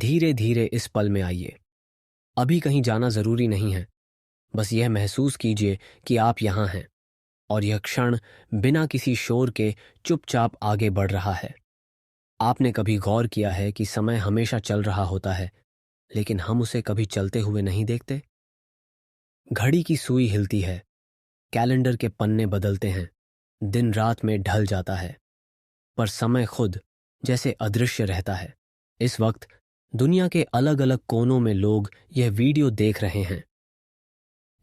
धीरे धीरे इस पल में आइए। अभी कहीं जाना जरूरी नहीं है। बस यह महसूस कीजिए कि आप यहाँ हैं और यह क्षण बिना किसी शोर के चुपचाप आगे बढ़ रहा है। आपने कभी गौर किया है कि समय हमेशा चल रहा होता है, लेकिन हम उसे कभी चलते हुए नहीं देखते? घड़ी की सुई हिलती है, कैलेंडर के पन्ने बदलते हैं, दिन रात में ढल जाता है, पर समय खुद जैसे अदृश्य रहता है। इस वक्त दुनिया के अलग अलग कोनों में लोग यह वीडियो देख रहे हैं।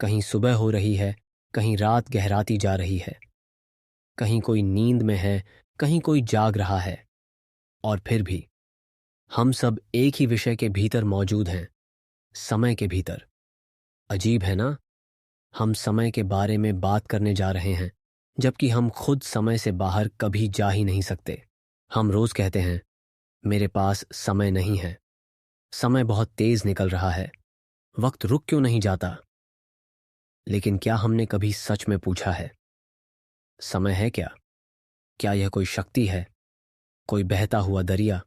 कहीं सुबह हो रही है, कहीं रात गहराती जा रही है, कहीं कोई नींद में है, कहीं कोई जाग रहा है, और फिर भी हम सब एक ही विषय के भीतर मौजूद हैं, समय के भीतर। अजीब है ना? हम समय के बारे में बात करने जा रहे हैं, जबकि हम खुद समय से बाहर कभी जा ही नहीं सकते। हम रोज कहते हैं, मेरे पास समय नहीं है, समय बहुत तेज निकल रहा है, वक्त रुक क्यों नहीं जाता? लेकिन क्या हमने कभी सच में पूछा है, समय है क्या? क्या यह कोई शक्ति है, कोई बहता हुआ दरिया,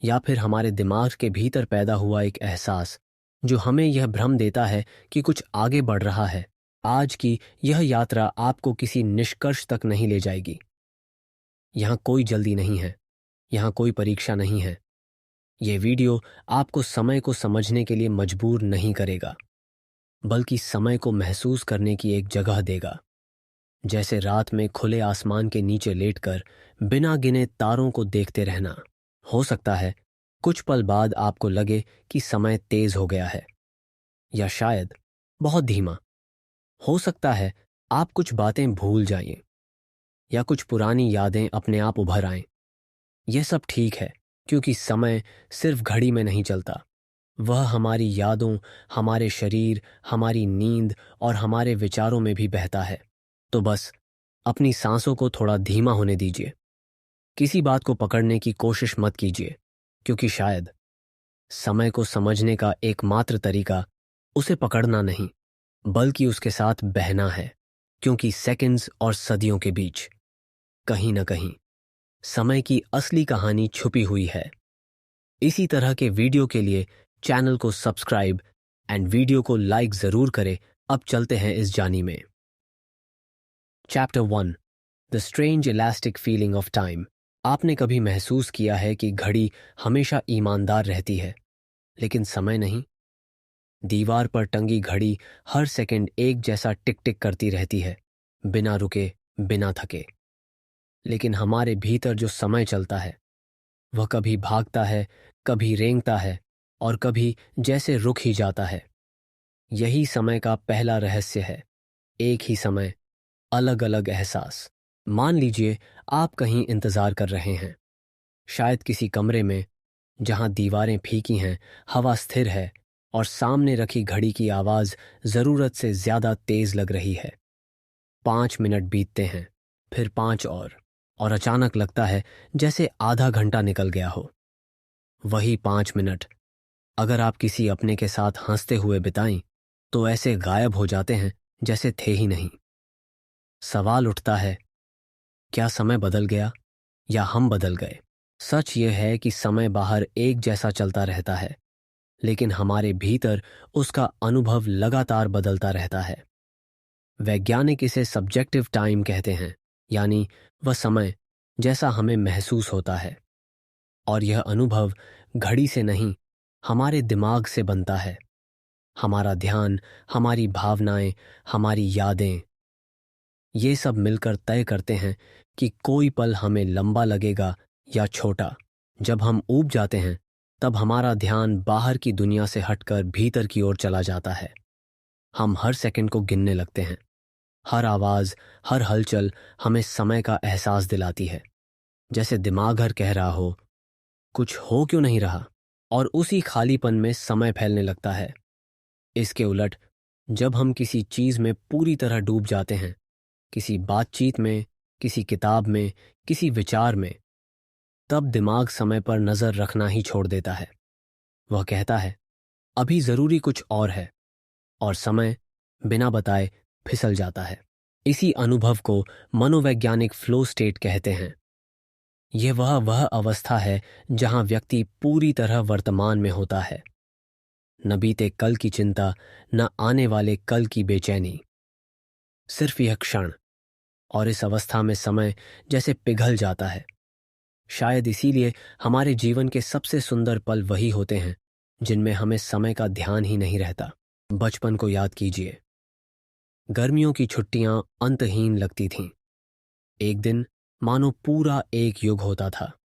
या फिर हमारे दिमाग के भीतर पैदा हुआ एक एहसास जो हमें यह भ्रम देता है कि कुछ आगे बढ़ रहा है? आज की यह यात्रा आपको किसी निष्कर्ष तक नहीं ले जाएगी। यहां कोई जल्दी नहीं है, यहां कोई परीक्षा नहीं है। यह वीडियो आपको समय को समझने के लिए मजबूर नहीं करेगा, बल्कि समय को महसूस करने की एक जगह देगा। जैसे रात में खुले आसमान के नीचे लेटकर बिना गिने तारों को देखते रहना। हो सकता है कुछ पल बाद आपको लगे कि समय तेज हो गया है, या शायद बहुत धीमा। हो सकता है आप कुछ बातें भूल जाएं, या कुछ पुरानी यादें अपने आप उभर आएं। यह सब ठीक है, क्योंकि समय सिर्फ घड़ी में नहीं चलता। वह हमारी यादों, हमारे शरीर, हमारी नींद और हमारे विचारों में भी बहता है। तो बस अपनी सांसों को थोड़ा धीमा होने दीजिए। किसी बात को पकड़ने की कोशिश मत कीजिए, क्योंकि शायद समय को समझने का एकमात्र तरीका उसे पकड़ना नहीं, बल्कि उसके साथ बहना है। क्योंकि सेकंड्स और सदियों के बीच कहीं ना कहीं समय की असली कहानी छुपी हुई है। इसी तरह के वीडियो के लिए चैनल को सब्सक्राइब एंड वीडियो को लाइक जरूर करें। अब चलते हैं इस जानी में। Chapter 1, the strange elastic feeling of time. आपने कभी महसूस किया है कि घड़ी हमेशा ईमानदार रहती है, लेकिन समय नहीं? दीवार पर टंगी घड़ी हर सेकंड एक जैसा टिक टिक करती रहती है, बिना रुके, बिना थके। लेकिन हमारे भीतर जो समय चलता है, वह कभी भागता है, कभी रेंगता है, और कभी जैसे रुक ही जाता है। यही समय का पहला रहस्य है। एक ही समय, अलग अलग एहसास। मान लीजिए आप कहीं इंतजार कर रहे हैं, शायद किसी कमरे में जहां दीवारें फीकी हैं, हवा स्थिर है, और सामने रखी घड़ी की आवाज जरूरत से ज्यादा तेज लग रही है। 5 मिनट बीतते हैं, फिर 5 और अचानक लगता है जैसे आधा घंटा निकल गया हो। वही 5 मिनट अगर आप किसी अपने के साथ हंसते हुए बिताएं, तो ऐसे गायब हो जाते हैं जैसे थे ही नहीं। सवाल उठता है, क्या समय बदल गया या हम बदल गए? सच यह है कि समय बाहर एक जैसा चलता रहता है, लेकिन हमारे भीतर उसका अनुभव लगातार बदलता रहता है। वैज्ञानिक इसे सब्जेक्टिव टाइम कहते हैं, यानी वह समय जैसा हमें महसूस होता है। और यह अनुभव घड़ी से नहीं, हमारे दिमाग से बनता है। हमारा ध्यान, हमारी भावनाएं, हमारी यादें, ये सब मिलकर तय करते हैं कि कोई पल हमें लंबा लगेगा या छोटा। जब हम ऊब जाते हैं, तब हमारा ध्यान बाहर की दुनिया से हटकर भीतर की ओर चला जाता है। हम हर सेकंड को गिनने लगते हैं। हर आवाज, हर हलचल हमें समय का एहसास दिलाती है, जैसे दिमाग हर कह रहा हो, कुछ हो क्यों नहीं रहा? और उसी खालीपन में समय फैलने लगता है। इसके उलट, जब हम किसी चीज में पूरी तरह डूब जाते हैं, किसी बातचीत में, किसी किताब में, किसी विचार में, तब दिमाग समय पर नजर रखना ही छोड़ देता है। वह कहता है, अभी जरूरी कुछ और है, और समय बिना बताए फिसल जाता है। इसी अनुभव को मनोवैज्ञानिक फ्लो स्टेट कहते हैं। यह वह अवस्था है जहां व्यक्ति पूरी तरह वर्तमान में होता है। न बीते कल की चिंता, न आने वाले कल की बेचैनी, सिर्फ यह क्षण। और इस अवस्था में समय जैसे पिघल जाता है। शायद इसीलिए हमारे जीवन के सबसे सुंदर पल वही होते हैं जिनमें हमें समय का ध्यान ही नहीं रहता। बचपन को याद कीजिए। गर्मियों की छुट्टियां अंतहीन लगती थीं। एक दिन मानो पूरा एक युग होता था।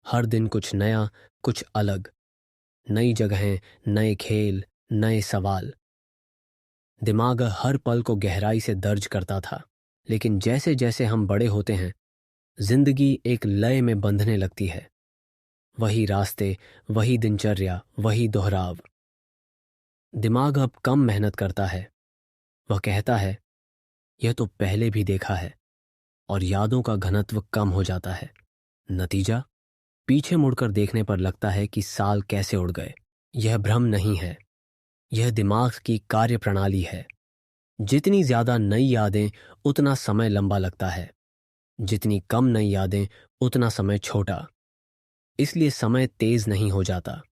हर दिन कुछ नया, कुछ अलग, नई जगहें, नए खेल, नए सवाल। दिमाग हर पल को गहराई से दर्ज करता था। लेकिन जैसे जैसे हम बड़े होते हैं, जिंदगी एक लय में बंधने लगती है। वही रास्ते, वही दिनचर्या, वही दोहराव। दिमाग अब कम मेहनत करता है। वह कहता है, यह तो पहले भी देखा है, और यादों का घनत्व कम हो जाता है। नतीजा, पीछे मुड़कर देखने पर लगता है कि साल कैसे उड़ गए। यह भ्रम नहीं है, यह दिमाग की कार्यप्रणाली है। जितनी ज्यादा नई यादें, उतना समय लंबा लगता है। जितनी कम नई यादें, उतना समय छोटा। इसलिए समय तेज नहीं हो जाता,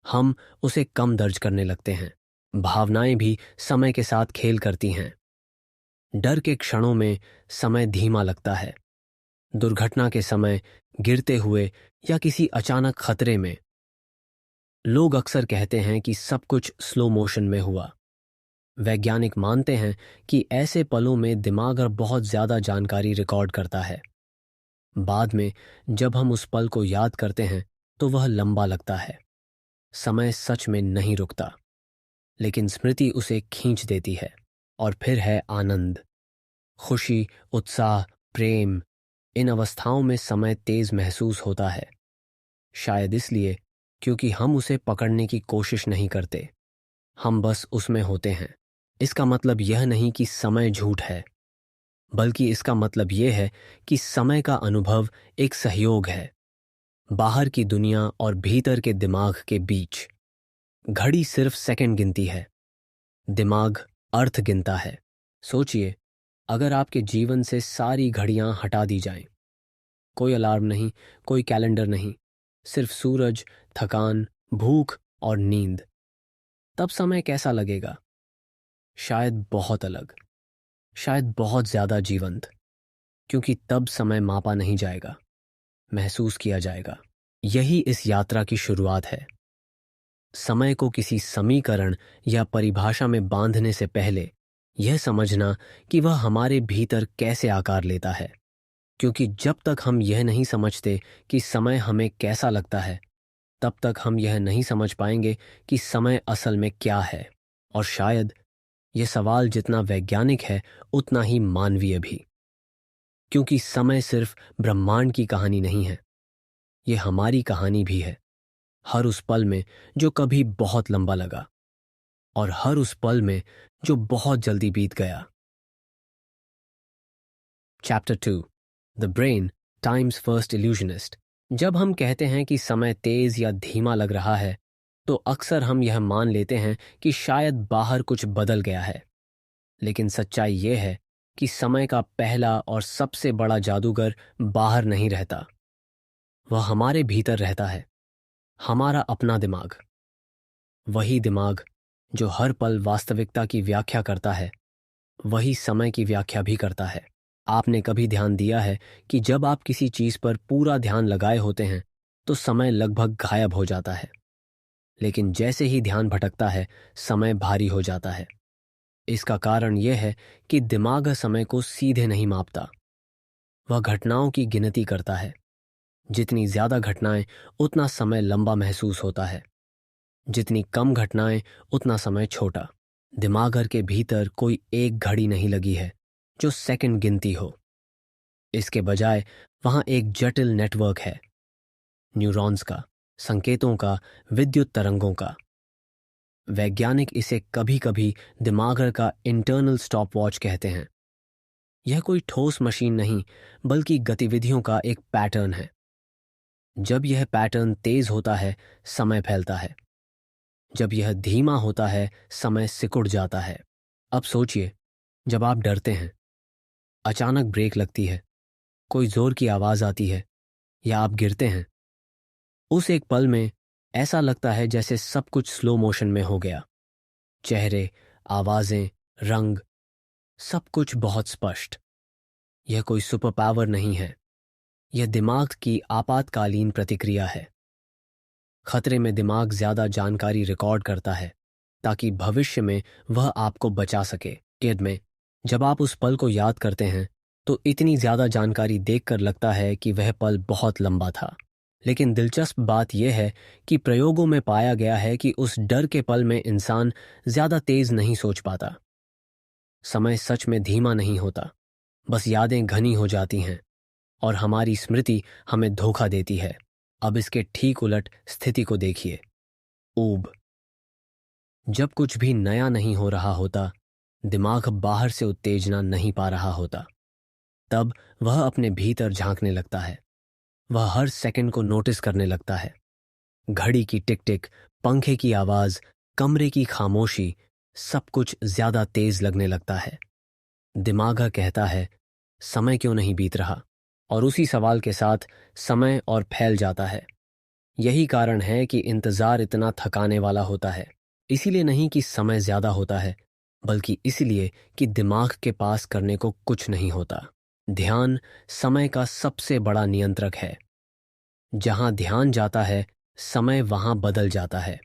हम उसे कम दर्ज करने लगते हैं। भावनाएं भी समय के साथ खेल करती हैं। डर के क्षणों में समय धीमा लगता है। दुर्घटना के समय, गिरते हुए, या किसी अचानक खतरे में। लोग अक्सर कहते हैं कि सब कुछ स्लो मोशन में हुआ। वैज्ञानिक मानते हैं कि ऐसे पलों में दिमाग बहुत ज्यादा जानकारी रिकॉर्ड करता है। बाद में जब हम उस पल को याद करते हैं तो वह लंबा लगता है। समय सच में नहीं रुकता, लेकिन स्मृति उसे खींच देती है। और फिर है आनंद, खुशी, उत्साह, प्रेम। इन अवस्थाओं में समय तेज महसूस होता है। शायद इसलिए क्योंकि हम उसे पकड़ने की कोशिश नहीं करते, हम बस उसमें होते हैं। इसका मतलब यह नहीं कि समय झूठ है, बल्कि इसका मतलब यह है कि समय का अनुभव एक सहयोग है, बाहर की दुनिया और भीतर के दिमाग के बीच। घड़ी सिर्फ सेकंड गिनती है, दिमाग अर्थ गिनता है। सोचिए, अगर आपके जीवन से सारी घड़ियां हटा दी जाएं, कोई अलार्म नहीं, कोई कैलेंडर नहीं, सिर्फ सूरज, थकान, भूख और नींद, तब समय कैसा लगेगा? शायद बहुत अलग, शायद बहुत ज्यादा जीवंत। क्योंकि तब समय मापा नहीं जाएगा, महसूस किया जाएगा। यही इस यात्रा की शुरुआत है। समय को किसी समीकरण या परिभाषा में बांधने से पहले यह समझना कि वह हमारे भीतर कैसे आकार लेता है। क्योंकि जब तक हम यह नहीं समझते कि समय हमें कैसा लगता है, तब तक हम यह नहीं समझ पाएंगे कि समय असल में क्या है। और शायद यह सवाल जितना वैज्ञानिक है, उतना ही मानवीय भी। क्योंकि समय सिर्फ ब्रह्मांड की कहानी नहीं है, यह हमारी कहानी भी है। हर उस पल में जो कभी बहुत लंबा लगा, और हर उस पल में जो बहुत जल्दी बीत गया। Chapter 2, the brain, times first illusionist. जब हम कहते हैं कि समय तेज या धीमा लग रहा है, तो अक्सर हम यह मान लेते हैं कि शायद बाहर कुछ बदल गया है। लेकिन सच्चाई यह है कि समय का पहला और सबसे बड़ा जादूगर बाहर नहीं रहता, वह हमारे भीतर रहता है। हमारा अपना दिमाग, वही दिमाग जो हर पल वास्तविकता की व्याख्या करता है, वही समय की व्याख्या भी करता है। आपने कभी ध्यान दिया है कि जब आप किसी चीज पर पूरा ध्यान लगाए होते हैं तो समय लगभग गायब हो जाता है, लेकिन जैसे ही ध्यान भटकता है, समय भारी हो जाता है। इसका कारण यह है कि दिमाग समय को सीधे नहीं मापता, वह घटनाओं की गिनती करता है। जितनी ज्यादा घटनाएं, उतना समय लंबा महसूस होता है। जितनी कम घटनाएं, उतना समय छोटा। दिमाग के भीतर कोई एक घड़ी नहीं लगी है जो सेकंड गिनती हो। इसके बजाय वहां एक जटिल नेटवर्क है, न्यूरॉन्स का, संकेतों का, विद्युत तरंगों का। वैज्ञानिक इसे कभी कभी दिमाग का इंटरनल स्टॉपवॉच कहते हैं। यह कोई ठोस मशीन नहीं, बल्कि गतिविधियों का एक पैटर्न है। जब यह पैटर्न तेज होता है, समय फैलता है। जब यह धीमा होता है, समय सिकुड़ जाता है। अब सोचिए, जब आप डरते हैं, अचानक ब्रेक लगती है, कोई जोर की आवाज आती है, या आप गिरते हैं। उस एक पल में ऐसा लगता है जैसे सब कुछ स्लो मोशन में हो गया। चेहरे, आवाजें, रंग, सब कुछ बहुत स्पष्ट। यह कोई सुपर पावर नहीं है, यह दिमाग की आपातकालीन प्रतिक्रिया है। खतरे में दिमाग ज्यादा जानकारी रिकॉर्ड करता है ताकि भविष्य में वह आपको बचा सके। कैद में जब आप उस पल को याद करते हैं तो इतनी ज्यादा जानकारी देखकर लगता है कि वह पल बहुत लंबा था। लेकिन दिलचस्प बात यह है कि प्रयोगों में पाया गया है कि उस डर के पल में इंसान ज्यादा तेज नहीं सोच पाता। समय सच में धीमा नहीं होता, बस यादें घनी हो जाती हैं और हमारी स्मृति हमें धोखा देती है। अब इसके ठीक उलट स्थिति को देखिए। ऊब। जब कुछ भी नया नहीं हो रहा होता, दिमाग बाहर से उत्तेजना नहीं पा रहा होता, तब वह अपने भीतर झांकने लगता है। वह हर सेकंड को नोटिस करने लगता है। घड़ी की टिक टिक, पंखे की आवाज, कमरे की खामोशी, सब कुछ ज्यादा तेज लगने लगता है। दिमाग कहता है, समय क्यों नहीं बीत रहा? और उसी सवाल के साथ समय और फैल जाता है। यही कारण है कि इंतजार इतना थकाने वाला होता है। इसीलिए नहीं कि समय ज्यादा होता है, बल्कि इसलिए कि दिमाग के पास करने को कुछ नहीं होता। ध्यान समय का सबसे बड़ा नियंत्रक है। जहां ध्यान जाता है, समय वहां बदल जाता है।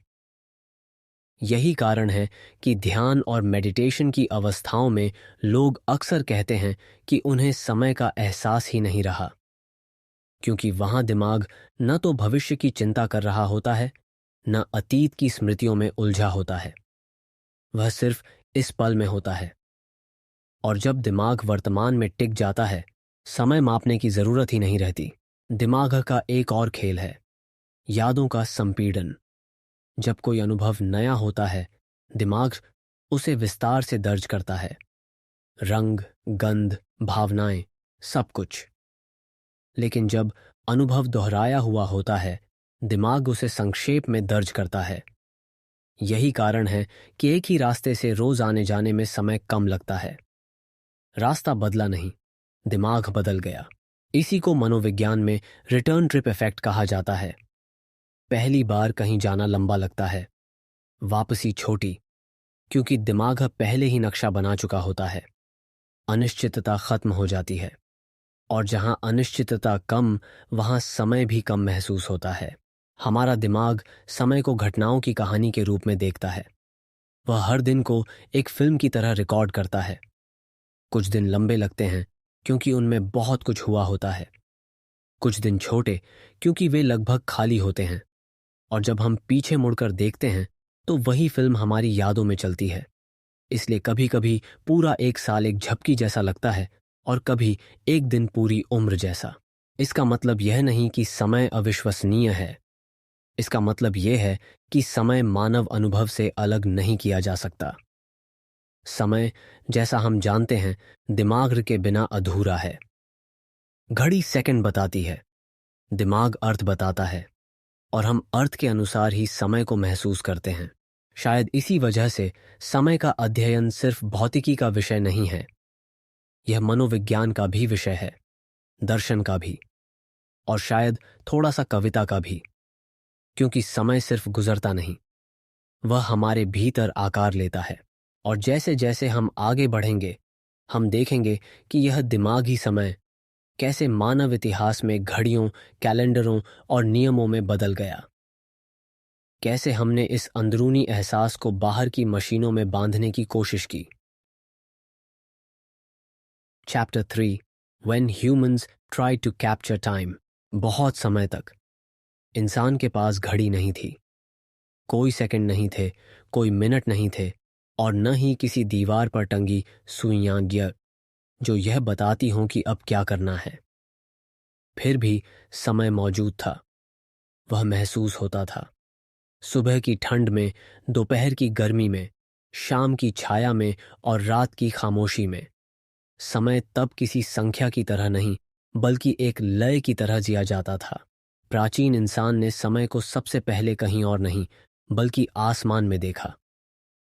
यही कारण है कि ध्यान और मेडिटेशन की अवस्थाओं में लोग अक्सर कहते हैं कि उन्हें समय का एहसास ही नहीं रहा, क्योंकि वहां दिमाग न तो भविष्य की चिंता कर रहा होता है, न अतीत की स्मृतियों में उलझा होता है। वह सिर्फ इस पल में होता है। और जब दिमाग वर्तमान में टिक जाता है, समय मापने की जरूरत ही नहीं रहती। दिमाग का एक और खेल है, यादों का संपीड़न। जब कोई अनुभव नया होता है, दिमाग उसे विस्तार से दर्ज करता है। रंग, गंध, भावनाएं, सब कुछ। लेकिन जब अनुभव दोहराया हुआ होता है, दिमाग उसे संक्षेप में दर्ज करता है। यही कारण है कि एक ही रास्ते से रोज आने जाने में समय कम लगता है। रास्ता बदला नहीं, दिमाग बदल गया। इसी को मनोविज्ञान में रिटर्न ट्रिप इफेक्ट कहा जाता है। पहली बार कहीं जाना लंबा लगता है, वापसी छोटी, क्योंकि दिमाग पहले ही नक्शा बना चुका होता है। अनिश्चितता खत्म हो जाती है, और जहां अनिश्चितता कम, वहां समय भी कम महसूस होता है। हमारा दिमाग समय को घटनाओं की कहानी के रूप में देखता है। वह हर दिन को एक फिल्म की तरह रिकॉर्ड करता है। कुछ दिन लंबे लगते हैं क्योंकि उनमें बहुत कुछ हुआ होता है। कुछ दिन छोटे क्योंकि वे लगभग खाली होते हैं। और जब हम पीछे मुड़कर देखते हैं तो वही फिल्म हमारी यादों में चलती है। इसलिए कभी कभी पूरा एक साल एक झपकी जैसा लगता है और कभी एक दिन पूरी उम्र जैसा। इसका मतलब यह नहीं कि समय अविश्वसनीय है। इसका मतलब यह है कि समय मानव अनुभव से अलग नहीं किया जा सकता। समय, जैसा हम जानते हैं, दिमाग के बिना अधूरा है। घड़ी सेकंड बताती है, दिमाग अर्थ बताता है, और हम अर्थ के अनुसार ही समय को महसूस करते हैं। शायद इसी वजह से समय का अध्ययन सिर्फ भौतिकी का विषय नहीं है, यह मनोविज्ञान का भी विषय है, दर्शन का भी, और शायद थोड़ा सा कविता का भी। क्योंकि समय सिर्फ गुजरता नहीं, वह हमारे भीतर आकार लेता है। और जैसे जैसे हम आगे बढ़ेंगे, हम देखेंगे कि यह दिमागी समय कैसे मानव इतिहास में घड़ियों, कैलेंडरों और नियमों में बदल गया। कैसे हमने इस अंदरूनी एहसास को बाहर की मशीनों में बांधने की कोशिश की। Chapter 3, When Humans Try to Capture Time। बहुत समय तक इंसान के पास घड़ी नहीं थी। कोई सेकंड नहीं थे, कोई मिनट नहीं थे, और न ही किसी दीवार पर टंगी सुइयां गियर जो यह बताती हों कि अब क्या करना है। फिर भी समय मौजूद था। वह महसूस होता था। सुबह की ठंड में, दोपहर की गर्मी में, शाम की छाया में और रात की खामोशी में। समय तब किसी संख्या की तरह नहीं, बल्कि एक लय की तरह जिया जाता था। प्राचीन इंसान ने समय को सबसे पहले कहीं और नहीं, बल्कि आसमान में देखा।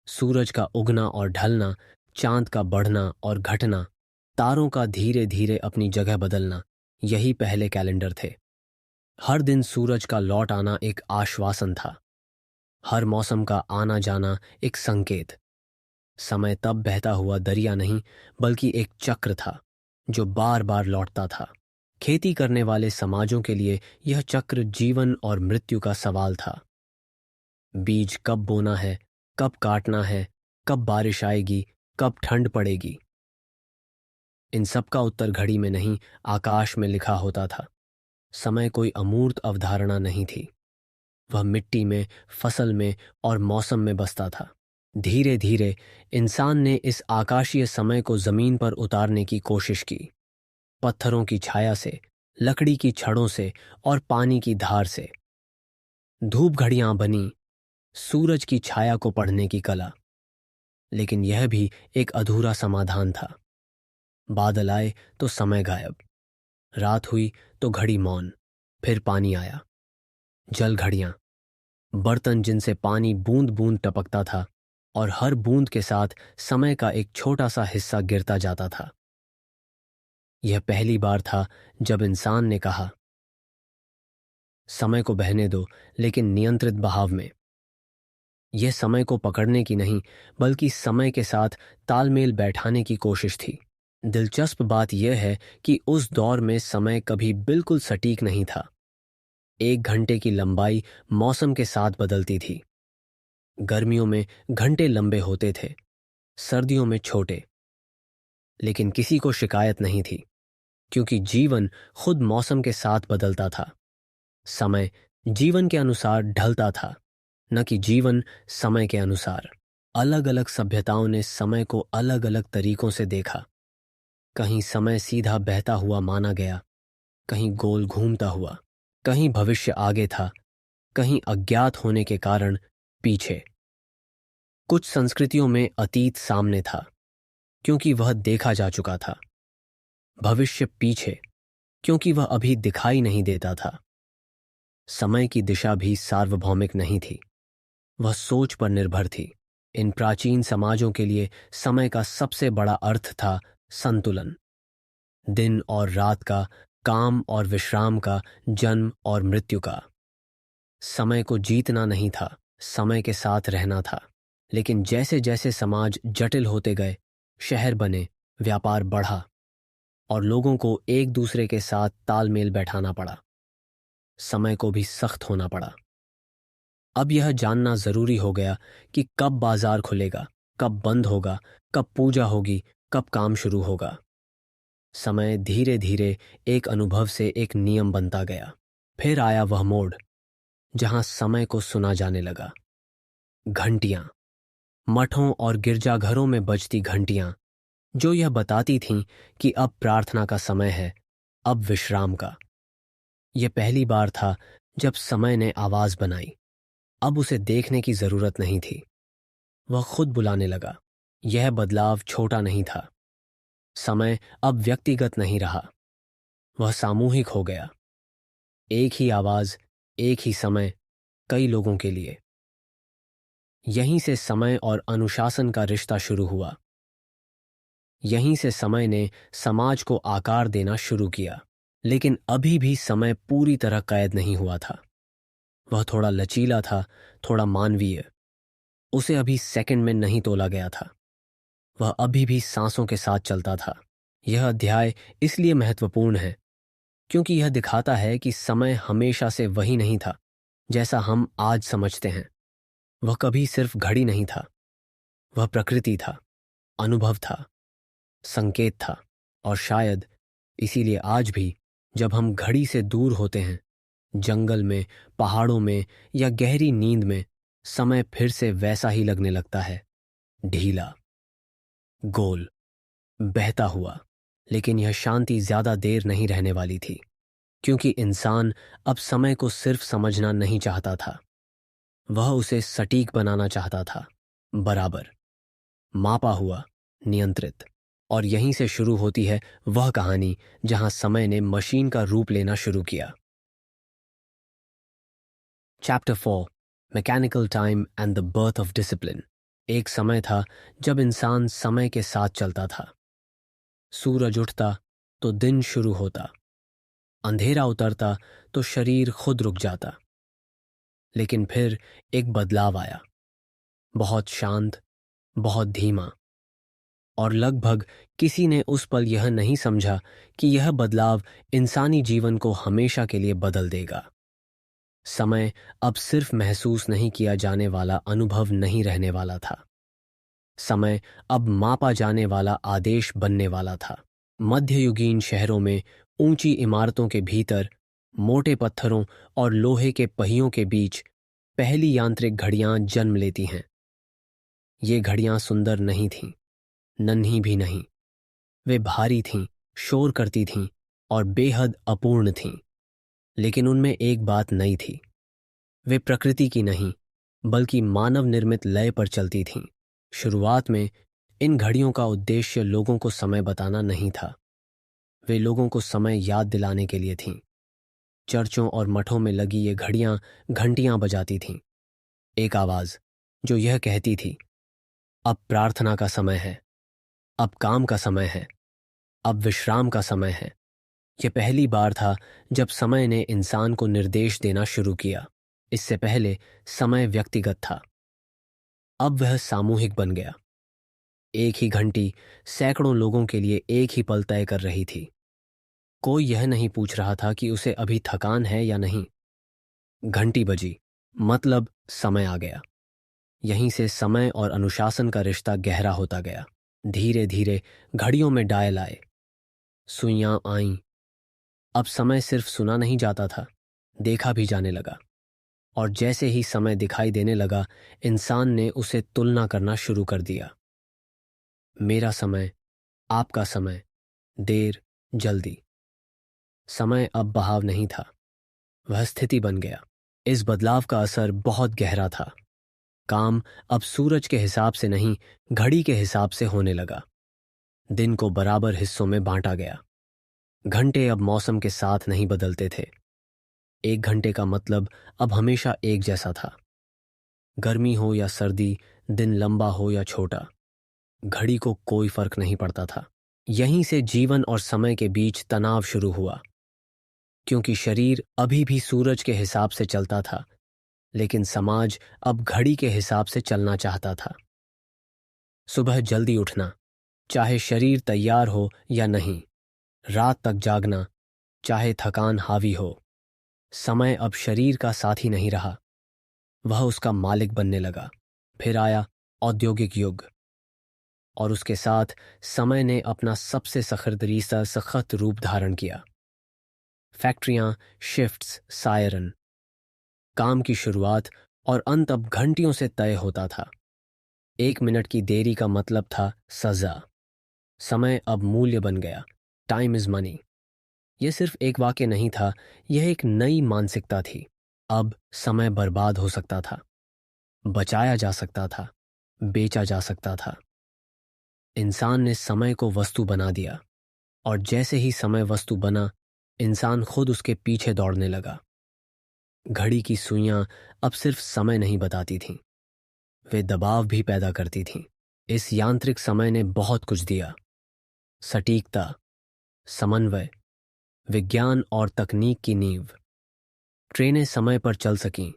सूरज का उगना और ढलना, चांद का बढ़ना और घटना, तारों का धीरे धीरे अपनी जगह बदलना, यही पहले कैलेंडर थे। हर दिन सूरज का लौट आना एक आश्वासन था। हर मौसम का आना जाना एक संकेत। समय तब बहता हुआ दरिया नहीं, बल्कि एक चक्र था जो बार बार लौटता था। खेती करने वाले समाजों के लिए यह चक्र जीवन और मृत्यु का सवाल था। बीज कब बोना है, कब काटना है, कब बारिश आएगी, कब ठंड पड़ेगी, इन सब का उत्तर घड़ी में नहीं, आकाश में लिखा होता था। समय कोई अमूर्त अवधारणा नहीं थी। वह मिट्टी में, फसल में और मौसम में बसता था। धीरे धीरे इंसान ने इस आकाशीय समय को जमीन पर उतारने की कोशिश की। पत्थरों की छाया से, लकड़ी की छड़ों से और पानी की धार से। धूप घड़ियां बनी, सूरज की छाया को पढ़ने की कला। लेकिन यह भी एक अधूरा समाधान था। बादल आए तो समय गायब, रात हुई तो घड़ी मौन, फिर पानी आया। जल घड़ियां, बर्तन जिनसे पानी बूंद बूंद टपकता था और हर बूंद के साथ समय का एक छोटा सा हिस्सा गिरता जाता था। यह पहली बार था जब इंसान ने कहा, समय को बहने दो, लेकिन नियंत्रित बहाव में। यह समय को पकड़ने की नहीं, बल्कि समय के साथ तालमेल बैठाने की कोशिश थी। दिलचस्प बात यह है कि उस दौर में समय कभी बिल्कुल सटीक नहीं था। 1 घंटे की लंबाई मौसम के साथ बदलती थी। गर्मियों में घंटे लंबे होते थे, सर्दियों में छोटे। लेकिन किसी को शिकायत नहीं थी, क्योंकि जीवन खुद मौसम के साथ बदलता था। समय जीवन के अनुसार ढलता था, न कि जीवन समय के अनुसार। अलग अलग सभ्यताओं ने समय को अलग अलग तरीकों से देखा। कहीं समय सीधा बहता हुआ माना गया, कहीं गोल घूमता हुआ, कहीं भविष्य आगे था, कहीं अज्ञात होने के कारण पीछे। कुछ संस्कृतियों में अतीत सामने था, क्योंकि वह देखा जा चुका था। भविष्य पीछे, क्योंकि वह अभी दिखाई नहीं देता था। समय की दिशा भी सार्वभौमिक नहीं थी, वह सोच पर निर्भर थी। इन प्राचीन समाजों के लिए समय का सबसे बड़ा अर्थ था संतुलन। दिन और रात का, काम और विश्राम का, जन्म और मृत्यु का। समय को जीतना नहीं था, समय के साथ रहना था। लेकिन जैसे जैसे समाज जटिल होते गए, शहर बने, व्यापार बढ़ा और लोगों को एक दूसरे के साथ तालमेल बैठाना पड़ा, समय को भी सख्त होना पड़ा। अब यह जानना जरूरी हो गया कि कब बाजार खुलेगा, कब बंद होगा, कब पूजा होगी, कब काम शुरू होगा। समय धीरे धीरे एक अनुभव से एक नियम बनता गया। फिर आया वह मोड़ जहां समय को सुना जाने लगा। घंटियां, मठों और गिरजाघरों में बजती घंटियां, जो यह बताती थीं कि अब प्रार्थना का समय है, अब विश्राम का। यह पहली बार था जब समय ने आवाज बनाई। अब उसे देखने की जरूरत नहीं थी, वह खुद बुलाने लगा। यह बदलाव छोटा नहीं था। समय अब व्यक्तिगत नहीं रहा, वह सामूहिक हो गया। एक ही आवाज, एक ही समय, कई लोगों के लिए। यहीं से समय और अनुशासन का रिश्ता शुरू हुआ। यहीं से समय ने समाज को आकार देना शुरू किया। लेकिन अभी भी समय पूरी तरह कैद नहीं हुआ था। वह थोड़ा लचीला था, थोड़ा मानवीय। उसे अभी सेकंड में नहीं तोला गया था, वह अभी भी सांसों के साथ चलता था। यह अध्याय इसलिए महत्वपूर्ण है क्योंकि यह दिखाता है कि समय हमेशा से वही नहीं था जैसा हम आज समझते हैं। वह कभी सिर्फ घड़ी नहीं था, वह प्रकृति था, अनुभव था, संकेत था। और शायद इसीलिए आज भी जब हम घड़ी से दूर होते हैं, जंगल में, पहाड़ों में या गहरी नींद में, समय फिर से वैसा ही लगने लगता है। ढीला, गोल, बहता हुआ। लेकिन यह शांति ज्यादा देर नहीं रहने वाली थी, क्योंकि इंसान अब समय को सिर्फ समझना नहीं चाहता था, वह उसे सटीक बनाना चाहता था। बराबर, मापा हुआ, नियंत्रित। और यहीं से शुरू होती है वह कहानी जहां समय ने मशीन का रूप लेना शुरू किया। Chapter 4, mechanical time and the birth of discipline. एक समय था जब इंसान समय के साथ चलता था। सूरज उठता तो दिन शुरू होता, अंधेरा उतरता तो शरीर खुद रुक जाता। लेकिन फिर एक बदलाव आया, बहुत शांत, बहुत धीमा, और लगभग किसी ने उस पल यह नहीं समझा कि यह बदलाव इंसानी जीवन को हमेशा के लिए बदल देगा। समय अब सिर्फ महसूस नहीं किया जाने वाला अनुभव नहीं रहने वाला था। समय अब मापा जाने वाला आदेश बनने वाला था। मध्ययुगीन शहरों में ऊंची इमारतों के भीतर मोटे पत्थरों और लोहे के पहियों के बीच पहली यांत्रिक घड़ियां जन्म लेती हैं। ये घड़ियां सुंदर नहीं थीं, नन्ही भी नहीं। वे भारी थीं, शोर करती थीं और बेहद अपूर्ण थीं। लेकिन उनमें एक बात नई थी। वे प्रकृति की नहीं, बल्कि मानव निर्मित लय पर चलती थीं। शुरुआत में इन घड़ियों का उद्देश्य लोगों को समय बताना नहीं था। वे लोगों को समय याद दिलाने के लिए थीं। चर्चों और मठों में लगी ये घड़ियां घंटियां बजाती थीं। एक आवाज जो यह कहती थी, अब प्रार्थना का समय है, अब काम का समय है, अब विश्राम का समय है। यह पहली बार था जब समय ने इंसान को निर्देश देना शुरू किया। इससे पहले समय व्यक्तिगत था, अब वह सामूहिक बन गया। एक ही घंटी सैकड़ों लोगों के लिए एक ही पल तय कर रही थी। कोई यह नहीं पूछ रहा था कि उसे अभी थकान है या नहीं। घंटी बजी, मतलब समय आ गया। यहीं से समय और अनुशासन का रिश्ता गहरा होता गया। धीरे धीरे घड़ियों में डायल आए, सुइयां आईं। अब समय सिर्फ सुना नहीं जाता था, देखा भी जाने लगा। और जैसे ही समय दिखाई देने लगा, इंसान ने उसे तुलना करना शुरू कर दिया। मेरा समय, आपका समय, देर, जल्दी। समय अब बहाव नहीं था, वह स्थिति बन गया। इस बदलाव का असर बहुत गहरा था। काम अब सूरज के हिसाब से नहीं, घड़ी के हिसाब से होने लगा। दिन को बराबर हिस्सों में बांटा गया। घंटे अब मौसम के साथ नहीं बदलते थे। एक घंटे का मतलब अब हमेशा एक जैसा था। गर्मी हो या सर्दी, दिन लंबा हो या छोटा, घड़ी को कोई फर्क नहीं पड़ता था। यहीं से जीवन और समय के बीच तनाव शुरू हुआ, क्योंकि शरीर अभी भी सूरज के हिसाब से चलता था, लेकिन समाज अब घड़ी के हिसाब से चलना चाहता था। सुबह जल्दी उठना, चाहे शरीर तैयार हो या नहीं। रात तक जागना, चाहे थकान हावी हो। समय अब शरीर का साथी नहीं रहा, वह उसका मालिक बनने लगा। फिर आया औद्योगिक युग, और उसके साथ समय ने अपना सबसे सख्त रूप धारण किया। फैक्ट्रियां, शिफ्ट्स, सायरन। काम की शुरुआत और अंत अब घंटियों से तय होता था। 1 मिनट की देरी का मतलब था सजा। समय अब मूल्य बन गया। Time is money. यह सिर्फ एक वाक्य नहीं था, यह एक नई मानसिकता थी। अब समय बर्बाद हो सकता था, बचाया जा सकता था, बेचा जा सकता था। इंसान ने समय को वस्तु बना दिया, और जैसे ही समय वस्तु बना, इंसान खुद उसके पीछे दौड़ने लगा। घड़ी की सुइयां अब सिर्फ समय नहीं बताती थीं, वे दबाव भी पैदा करती थीं। इस यांत्रिक समय ने बहुत कुछ दिया, सटीकता, समन्वय, विज्ञान और तकनीक की नींव। ट्रेनें समय पर चल सकीं,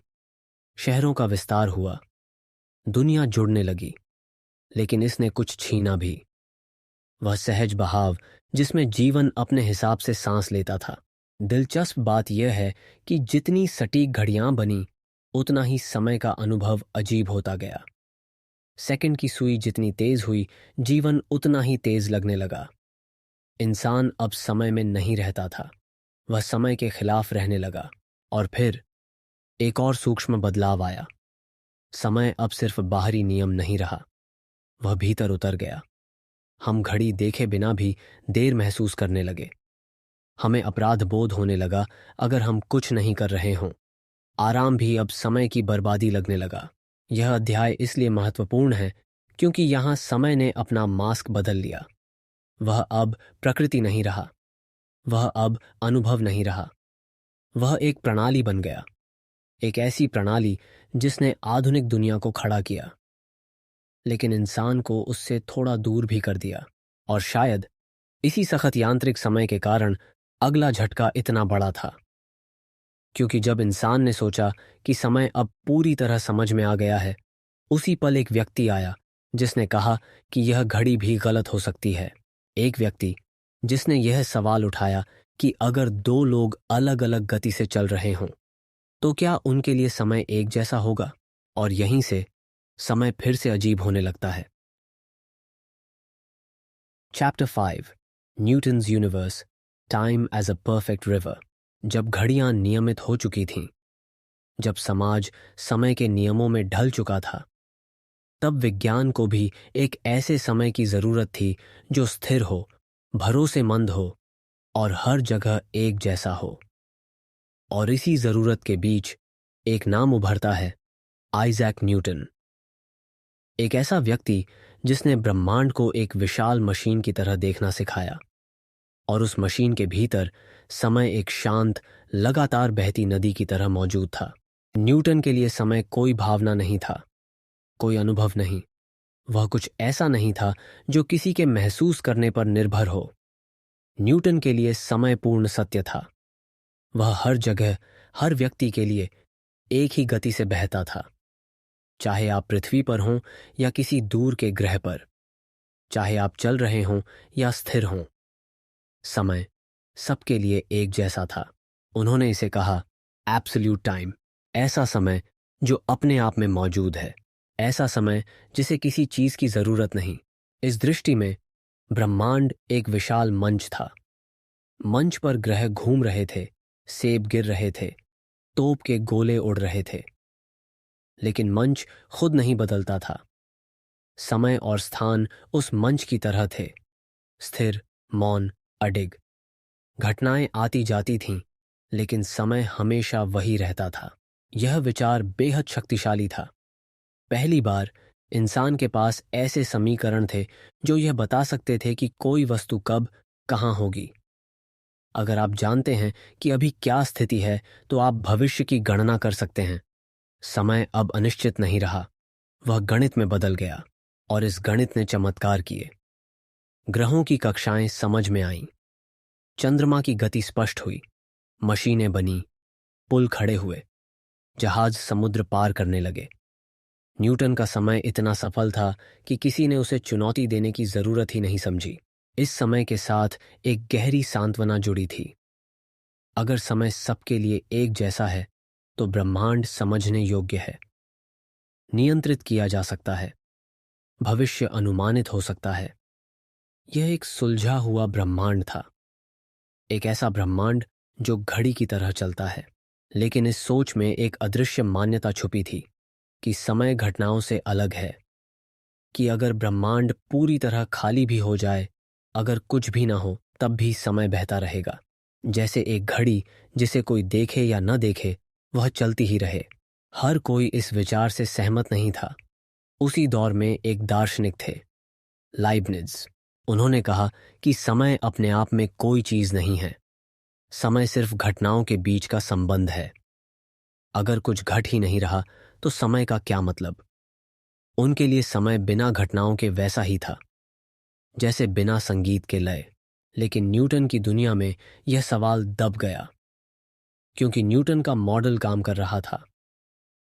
शहरों का विस्तार हुआ, दुनिया जुड़ने लगी। लेकिन इसने कुछ छीना भी, वह सहज बहाव जिसमें जीवन अपने हिसाब से सांस लेता था। दिलचस्प बात यह है कि जितनी सटीक घड़ियां बनी, उतना ही समय का अनुभव अजीब होता गया। सेकंड की सुई जितनी तेज हुई, जीवन उतना ही तेज लगने लगा। इंसान अब समय में नहीं रहता था, वह समय के खिलाफ रहने लगा। और फिर एक और सूक्ष्म बदलाव आया। समय अब सिर्फ बाहरी नियम नहीं रहा, वह भीतर उतर गया। हम घड़ी देखे बिना भी देर महसूस करने लगे। हमें अपराध बोध होने लगा अगर हम कुछ नहीं कर रहे हों। आराम भी अब समय की बर्बादी लगने लगा। यह अध्याय इसलिए महत्वपूर्ण है क्योंकि यहाँ समय ने अपना मास्क बदल लिया। वह अब प्रकृति नहीं रहा, वह अब अनुभव नहीं रहा, वह एक प्रणाली बन गया। एक ऐसी प्रणाली जिसने आधुनिक दुनिया को खड़ा किया, लेकिन इंसान को उससे थोड़ा दूर भी कर दिया। और शायद इसी सख्त यांत्रिक समय के कारण अगला झटका इतना बड़ा था क्योंकि जब इंसान ने सोचा कि समय अब पूरी तरह समझ में आ गया है, उसी पल एक व्यक्ति आया जिसने कहा कि यह घड़ी भी गलत हो सकती है। एक व्यक्ति जिसने यह सवाल उठाया कि अगर दो लोग अलग अलग गति से चल रहे हों तो क्या उनके लिए समय एक जैसा होगा। और यहीं से समय फिर से अजीब होने लगता है। Chapter 5 Newton's universe, time as a perfect river. जब घड़ियां नियमित हो चुकी थीं, जब समाज समय के नियमों में ढल चुका था, तब विज्ञान को भी एक ऐसे समय की जरूरत थी जो स्थिर हो, भरोसेमंद हो और हर जगह एक जैसा हो। और इसी जरूरत के बीच एक नाम उभरता है, आइजैक न्यूटन। एक ऐसा व्यक्ति जिसने ब्रह्मांड को एक विशाल मशीन की तरह देखना सिखाया, और उस मशीन के भीतर समय एक शांत, लगातार बहती नदी की तरह मौजूद था। न्यूटन के लिए समय कोई भावना नहीं था, कोई अनुभव नहीं। वह कुछ ऐसा नहीं था जो किसी के महसूस करने पर निर्भर हो। न्यूटन के लिए समय पूर्ण सत्य था। वह हर जगह, हर व्यक्ति के लिए एक ही गति से बहता था। चाहे आप पृथ्वी पर हों या किसी दूर के ग्रह पर, चाहे आप चल रहे हों या स्थिर हों, समय सबके लिए एक जैसा था। उन्होंने इसे कहा एब्सोल्यूट टाइम, ऐसा समय जो अपने आप में मौजूद है, ऐसा समय जिसे किसी चीज की जरूरत नहीं। इस दृष्टि में ब्रह्मांड एक विशाल मंच था। मंच पर ग्रह घूम रहे थे, सेब गिर रहे थे, तोप के गोले उड़ रहे थे, लेकिन मंच खुद नहीं बदलता था। समय और स्थान उस मंच की तरह थे, स्थिर, मौन, अडिग। घटनाएं आती जाती थीं, लेकिन समय हमेशा वही रहता था। यह विचार बेहद शक्तिशाली था। पहली बार इंसान के पास ऐसे समीकरण थे जो यह बता सकते थे कि कोई वस्तु कब, कहाँ होगी। अगर आप जानते हैं कि अभी क्या स्थिति है, तो आप भविष्य की गणना कर सकते हैं। समय अब अनिश्चित नहीं रहा, वह गणित में बदल गया, और इस गणित ने चमत्कार किए। ग्रहों की कक्षाएं समझ में आईं, चंद्रमा की गति स्पष्ट हुई, मशीनें बनी, पुल खड़े हुए, जहाज समुद्र पार करने लगे। न्यूटन का समय इतना सफल था कि किसी ने उसे चुनौती देने की जरूरत ही नहीं समझी। इस समय के साथ एक गहरी सांत्वना जुड़ी थी। अगर समय सबके लिए एक जैसा है, तो ब्रह्मांड समझने योग्य है, नियंत्रित किया जा सकता है, भविष्य अनुमानित हो सकता है। यह एक सुलझा हुआ ब्रह्मांड था, एक ऐसा ब्रह्मांड जो घड़ी की तरह चलता है। लेकिन इस सोच में एक अदृश्य मान्यता छुपी थी कि समय घटनाओं से अलग है, कि अगर ब्रह्मांड पूरी तरह खाली भी हो जाए, अगर कुछ भी ना हो, तब भी समय बहता रहेगा। जैसे एक घड़ी जिसे कोई देखे या न देखे, वह चलती ही रहे। हर कोई इस विचार से सहमत नहीं था। उसी दौर में एक दार्शनिक थे, लाइबनिज। उन्होंने कहा कि समय अपने आप में कोई चीज नहीं है, समय सिर्फ घटनाओं के बीच का संबंध है। अगर कुछ घट ही नहीं रहा तो समय का क्या मतलब। उनके लिए समय बिना घटनाओं के वैसा ही था जैसे बिना संगीत के लय। लेकिन न्यूटन की दुनिया में यह सवाल दब गया, क्योंकि न्यूटन का मॉडल काम कर रहा था,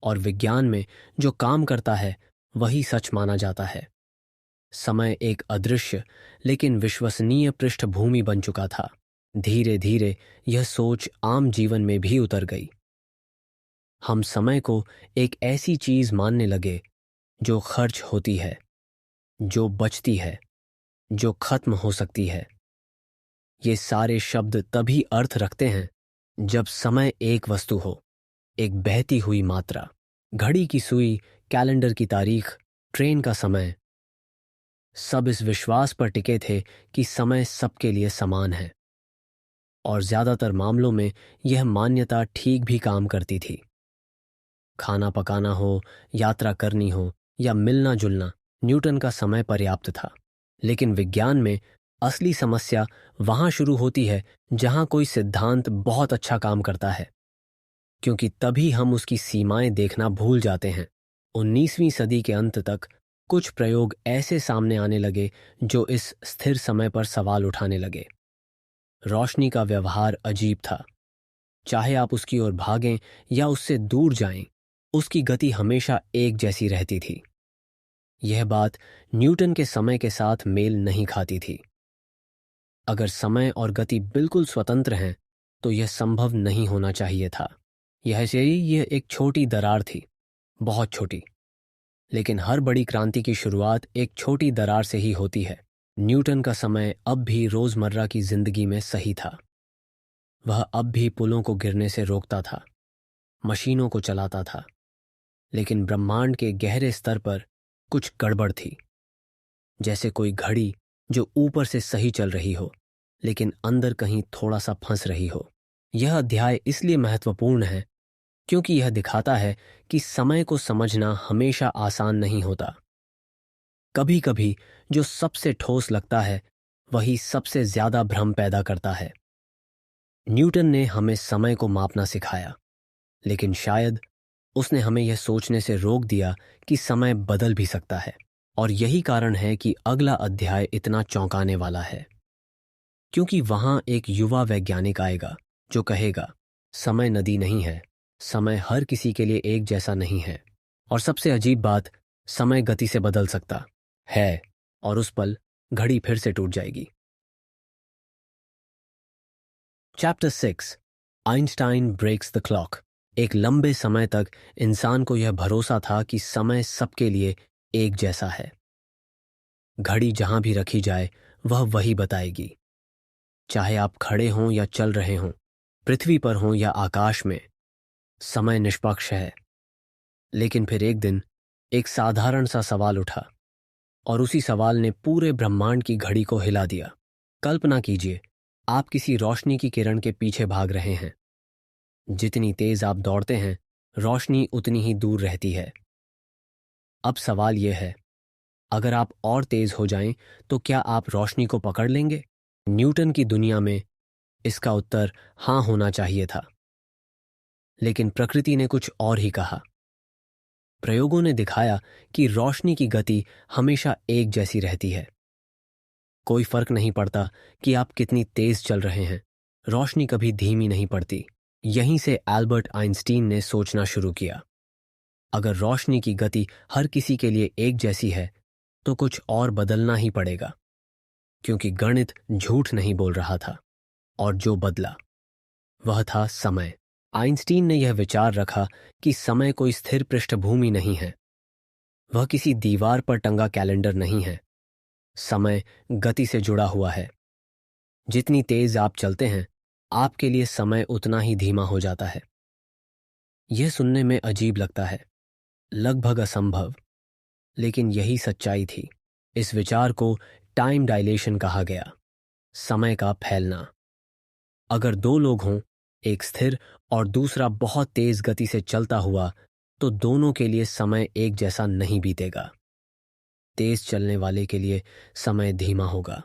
और विज्ञान में जो काम करता है वही सच माना जाता है। समय एक अदृश्य लेकिन विश्वसनीय पृष्ठभूमि बन चुका था। धीरे धीरे यह सोच आम जीवन में भी उतर गई। हम समय को एक ऐसी चीज मानने लगे जो खर्च होती है, जो बचती है, जो खत्म हो सकती है। ये सारे शब्द तभी अर्थ रखते हैं जब समय एक वस्तु हो, एक बहती हुई मात्रा। घड़ी की सुई, कैलेंडर की तारीख, ट्रेन का समय, सब इस विश्वास पर टिके थे कि समय सबके लिए समान है। और ज्यादातर मामलों में यह मान्यता ठीक भी काम करती थी। खाना पकाना हो, यात्रा करनी हो या मिलना जुलना, न्यूटन का समय पर्याप्त था। लेकिन विज्ञान में असली समस्या वहां शुरू होती है जहां कोई सिद्धांत बहुत अच्छा काम करता है, क्योंकि तभी हम उसकी सीमाएं देखना भूल जाते हैं। 19वीं सदी के अंत तक कुछ प्रयोग ऐसे सामने आने लगे जो इस स्थिर समय पर सवाल उठाने लगे। रोशनी का व्यवहार अजीब था। चाहे आप उसकी ओर भागें या उससे दूर जाएं, उसकी गति हमेशा एक जैसी रहती थी। यह बात न्यूटन के समय के साथ मेल नहीं खाती थी। अगर समय और गति बिल्कुल स्वतंत्र हैं, तो यह संभव नहीं होना चाहिए था। यह एक छोटी दरार थी, बहुत छोटी। लेकिन हर बड़ी क्रांति की शुरुआत एक छोटी दरार से ही होती है। न्यूटन का समय अब भी रोजमर्रा की जिंदगी में सही था। वह अब भी पुलों को गिरने से रोकता था, मशीनों को चलाता था। लेकिन ब्रह्मांड के गहरे स्तर पर कुछ गड़बड़ थी, जैसे कोई घड़ी जो ऊपर से सही चल रही हो, लेकिन अंदर कहीं थोड़ा सा फंस रही हो। यह अध्याय इसलिए महत्वपूर्ण है क्योंकि यह दिखाता है कि समय को समझना हमेशा आसान नहीं होता। कभी कभी जो सबसे ठोस लगता है वही सबसे ज्यादा भ्रम पैदा करता है। न्यूटन ने हमें समय को मापना सिखाया, लेकिन शायद उसने हमें यह सोचने से रोक दिया कि समय बदल भी सकता है। और यही कारण है कि अगला अध्याय इतना चौंकाने वाला है, क्योंकि वहां एक युवा वैज्ञानिक आएगा जो कहेगा, समय नदी नहीं है, समय हर किसी के लिए एक जैसा नहीं है। और सबसे अजीब बात, समय गति से बदल सकता है, और उस पल घड़ी फिर से टूट जाएगी। Chapter 6, Einstein breaks the clock. एक लंबे समय तक इंसान को यह भरोसा था कि समय सबके लिए एक जैसा है। घड़ी जहां भी रखी जाए वह वही बताएगी। चाहे आप खड़े हों या चल रहे हों, पृथ्वी पर हों या आकाश में, समय निष्पक्ष है। लेकिन फिर एक दिन एक साधारण सा सवाल उठा, और उसी सवाल ने पूरे ब्रह्मांड की घड़ी को हिला दिया। कल्पना कीजिए, आप किसी रोशनी की किरण के पीछे भाग रहे हैं। जितनी तेज आप दौड़ते हैं, रोशनी उतनी ही दूर रहती है। अब सवाल यह है, अगर आप और तेज हो जाएं, तो क्या आप रोशनी को पकड़ लेंगे? न्यूटन की दुनिया में इसका उत्तर हां होना चाहिए था, लेकिन प्रकृति ने कुछ और ही कहा। प्रयोगों ने दिखाया कि रोशनी की गति हमेशा एक जैसी रहती है। कोई फर्क नहीं पड़ता कि आप कितनी तेज चल रहे हैं, रोशनी कभी धीमी नहीं पड़ती। यहीं से एल्बर्ट आइंस्टीन ने सोचना शुरू किया, अगर रोशनी की गति हर किसी के लिए एक जैसी है, तो कुछ और बदलना ही पड़ेगा, क्योंकि गणित झूठ नहीं बोल रहा था। और जो बदला वह था समय। आइंस्टीन ने यह विचार रखा कि समय कोई स्थिर पृष्ठभूमि नहीं है, वह किसी दीवार पर टंगा कैलेंडर नहीं है। समय गति से जुड़ा हुआ है। जितनी तेज आप चलते हैं, आपके लिए समय उतना ही धीमा हो जाता है। यह सुनने में अजीब लगता है, लगभग असंभव, लेकिन यही सच्चाई थी। इस विचार को टाइम डायलेशन कहा गया, समय का फैलना। अगर दो लोग हों, एक स्थिर और दूसरा बहुत तेज गति से चलता हुआ, तो दोनों के लिए समय एक जैसा नहीं बीतेगा। तेज चलने वाले के लिए समय धीमा होगा,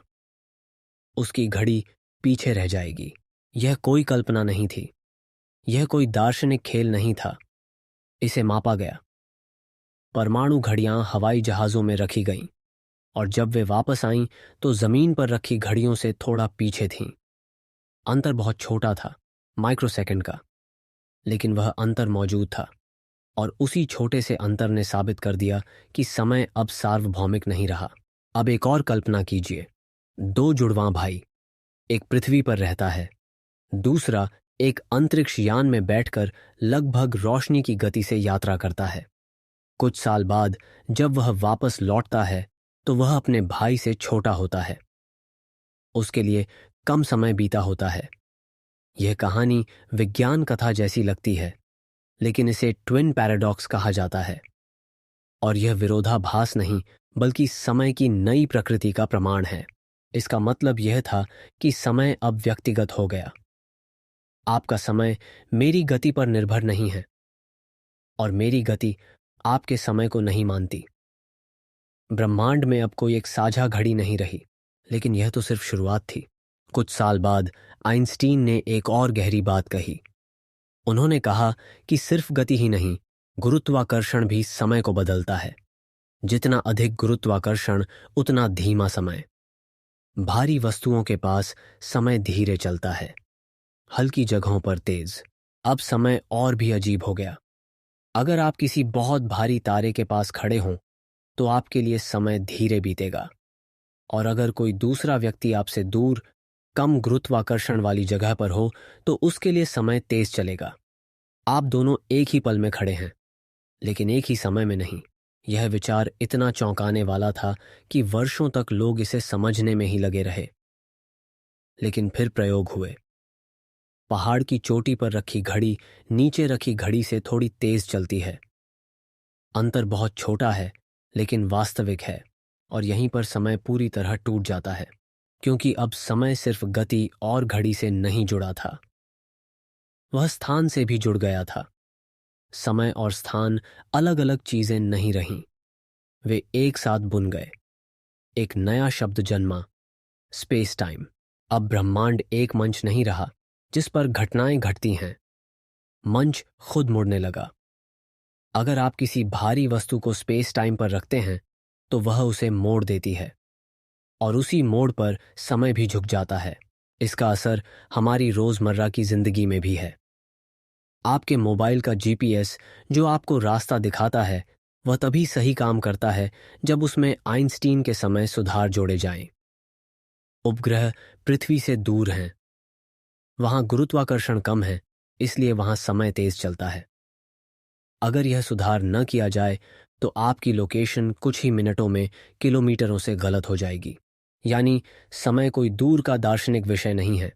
उसकी घड़ी पीछे रह जाएगी। यह कोई कल्पना नहीं थी, यह कोई दार्शनिक खेल नहीं था, इसे मापा गया। परमाणु घड़ियां हवाई जहाजों में रखी गईं, और जब वे वापस आईं तो जमीन पर रखी घड़ियों से थोड़ा पीछे थीं। अंतर बहुत छोटा था, माइक्रोसेकंड का, लेकिन वह अंतर मौजूद था। और उसी छोटे से अंतर ने साबित कर दिया कि समय अब सार्वभौमिक नहीं रहा। अब एक और कल्पना कीजिए, दो जुड़वां भाई, एक पृथ्वी पर रहता है, दूसरा एक अंतरिक्ष यान में बैठकर लगभग रोशनी की गति से यात्रा करता है। कुछ साल बाद जब वह वापस लौटता है, तो वह अपने भाई से छोटा होता है। उसके लिए कम समय बीता होता है। यह कहानी विज्ञान कथा जैसी लगती है, लेकिन इसे ट्विन पैराडॉक्स कहा जाता है। और यह विरोधाभास नहीं, बल्कि समय की नई प्रकृति का प्रमाण है। इसका मतलब यह था कि समय अब व्यक्तिगत हो गया। आपका समय मेरी गति पर निर्भर नहीं है, और मेरी गति आपके समय को नहीं मानती। ब्रह्मांड में अब कोई एक साझा घड़ी नहीं रही, लेकिन यह तो सिर्फ शुरुआत थी। कुछ साल बाद आइंस्टीन ने एक और गहरी बात कही। उन्होंने कहा कि सिर्फ गति ही नहीं, गुरुत्वाकर्षण भी समय को बदलता है। जितना अधिक गुरुत्वाकर्षण, उतना धीमा समय। भारी वस्तुओं के पास समय धीरे चलता है, हल्की जगहों पर तेज। अब समय और भी अजीब हो गया। अगर आप किसी बहुत भारी तारे के पास खड़े हों तो आपके लिए समय धीरे बीतेगा, और अगर कोई दूसरा व्यक्ति आपसे दूर कम गुरुत्वाकर्षण वाली जगह पर हो तो उसके लिए समय तेज चलेगा। आप दोनों एक ही पल में खड़े हैं, लेकिन एक ही समय में नहीं। यह विचार इतना चौंकाने वाला था कि वर्षों तक लोग इसे समझने में ही लगे रहे। लेकिन फिर प्रयोग हुए। पहाड़ की चोटी पर रखी घड़ी नीचे रखी घड़ी से थोड़ी तेज चलती है। अंतर बहुत छोटा है, लेकिन वास्तविक है, और यहीं पर समय पूरी तरह टूट जाता है, क्योंकि अब समय सिर्फ गति और घड़ी से नहीं जुड़ा था, वह स्थान से भी जुड़ गया था। समय और स्थान अलग अलग चीजें नहीं रहीं, वे एक साथ बुन गए। एक नया शब्द जन्मा, स्पेस टाइम। अब ब्रह्मांड एक मंच नहीं रहा जिस पर घटनाएं घटती हैं। मंच खुद मुड़ने लगा। अगर आप किसी भारी वस्तु को स्पेस टाइम पर रखते हैं तो वह उसे मोड़ देती है, और उसी मोड़ पर समय भी झुक जाता है। इसका असर हमारी रोजमर्रा की जिंदगी में भी है। आपके मोबाइल का जीपीएस जो आपको रास्ता दिखाता है, वह तभी सही काम करता है जब उसमें आइंस्टीन के समय सुधार जोड़े जाएं। उपग्रह पृथ्वी से दूर हैं, वहां गुरुत्वाकर्षण कम है, इसलिए वहां समय तेज चलता है। अगर यह सुधार न किया जाए तो आपकी लोकेशन कुछ ही मिनटों में किलोमीटरों से गलत हो जाएगी। यानी समय कोई दूर का दार्शनिक विषय नहीं है,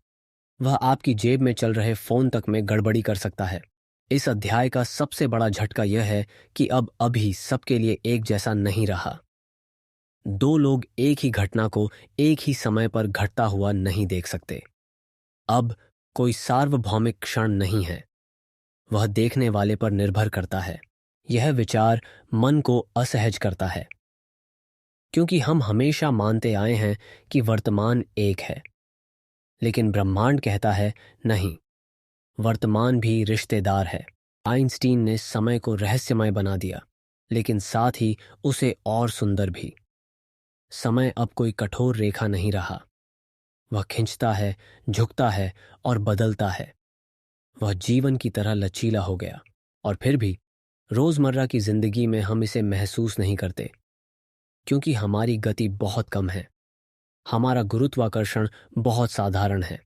वह आपकी जेब में चल रहे फोन तक में गड़बड़ी कर सकता है। इस अध्याय का सबसे बड़ा झटका यह है कि अब अभी सबके लिए एक जैसा नहीं रहा। दो लोग एक ही घटना को एक ही समय पर घटता हुआ नहीं देख सकते। अब कोई सार्वभौमिक क्षण नहीं है, वह देखने वाले पर निर्भर करता है। यह विचार मन को असहज करता है, क्योंकि हम हमेशा मानते आए हैं कि वर्तमान एक है, लेकिन ब्रह्मांड कहता है नहीं, वर्तमान भी रिश्तेदार है। आइंस्टीन ने समय को रहस्यमय बना दिया, लेकिन साथ ही उसे और सुंदर भी। समय अब कोई कठोर रेखा नहीं रहा, वह खिंचता है, झुकता है और बदलता है। वह जीवन की तरह लचीला हो गया, और फिर भी रोजमर्रा की जिंदगी में हम इसे महसूस नहीं करते, क्योंकि हमारी गति बहुत कम है, हमारा गुरुत्वाकर्षण बहुत साधारण है।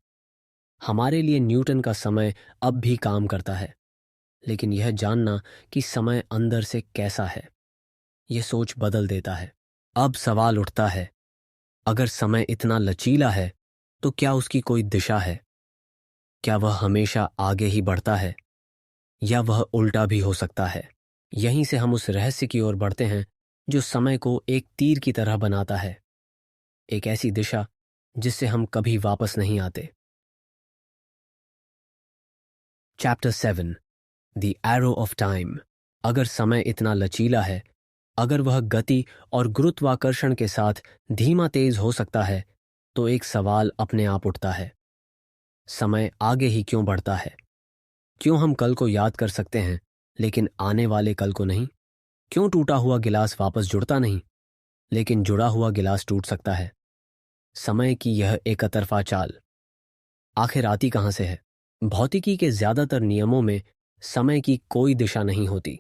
हमारे लिए न्यूटन का समय अब भी काम करता है, लेकिन यह जानना कि समय अंदर से कैसा है, यह सोच बदल देता है। अब सवाल उठता है, अगर समय इतना लचीला है तो क्या उसकी कोई दिशा है? क्या वह हमेशा आगे ही बढ़ता है, या वह उल्टा भी हो सकता है? यहीं से हम उस रहस्य की ओर बढ़ते हैं जो समय को एक तीर की तरह बनाता है, एक ऐसी दिशा जिससे हम कभी वापस नहीं आते। Chapter 7, the arrow of time. अगर समय इतना लचीला है, अगर वह गति और गुरुत्वाकर्षण के साथ धीमा तेज हो सकता है, तो एक सवाल अपने आप उठता है, समय आगे ही क्यों बढ़ता है? क्यों हम कल को याद कर सकते हैं लेकिन आने वाले कल को नहीं? क्यों टूटा हुआ गिलास वापस जुड़ता नहीं, लेकिन जुड़ा हुआ गिलास टूट सकता है? समय की यह एकतरफा चाल आखिर आती कहां से है? भौतिकी के ज्यादातर नियमों में समय की कोई दिशा नहीं होती।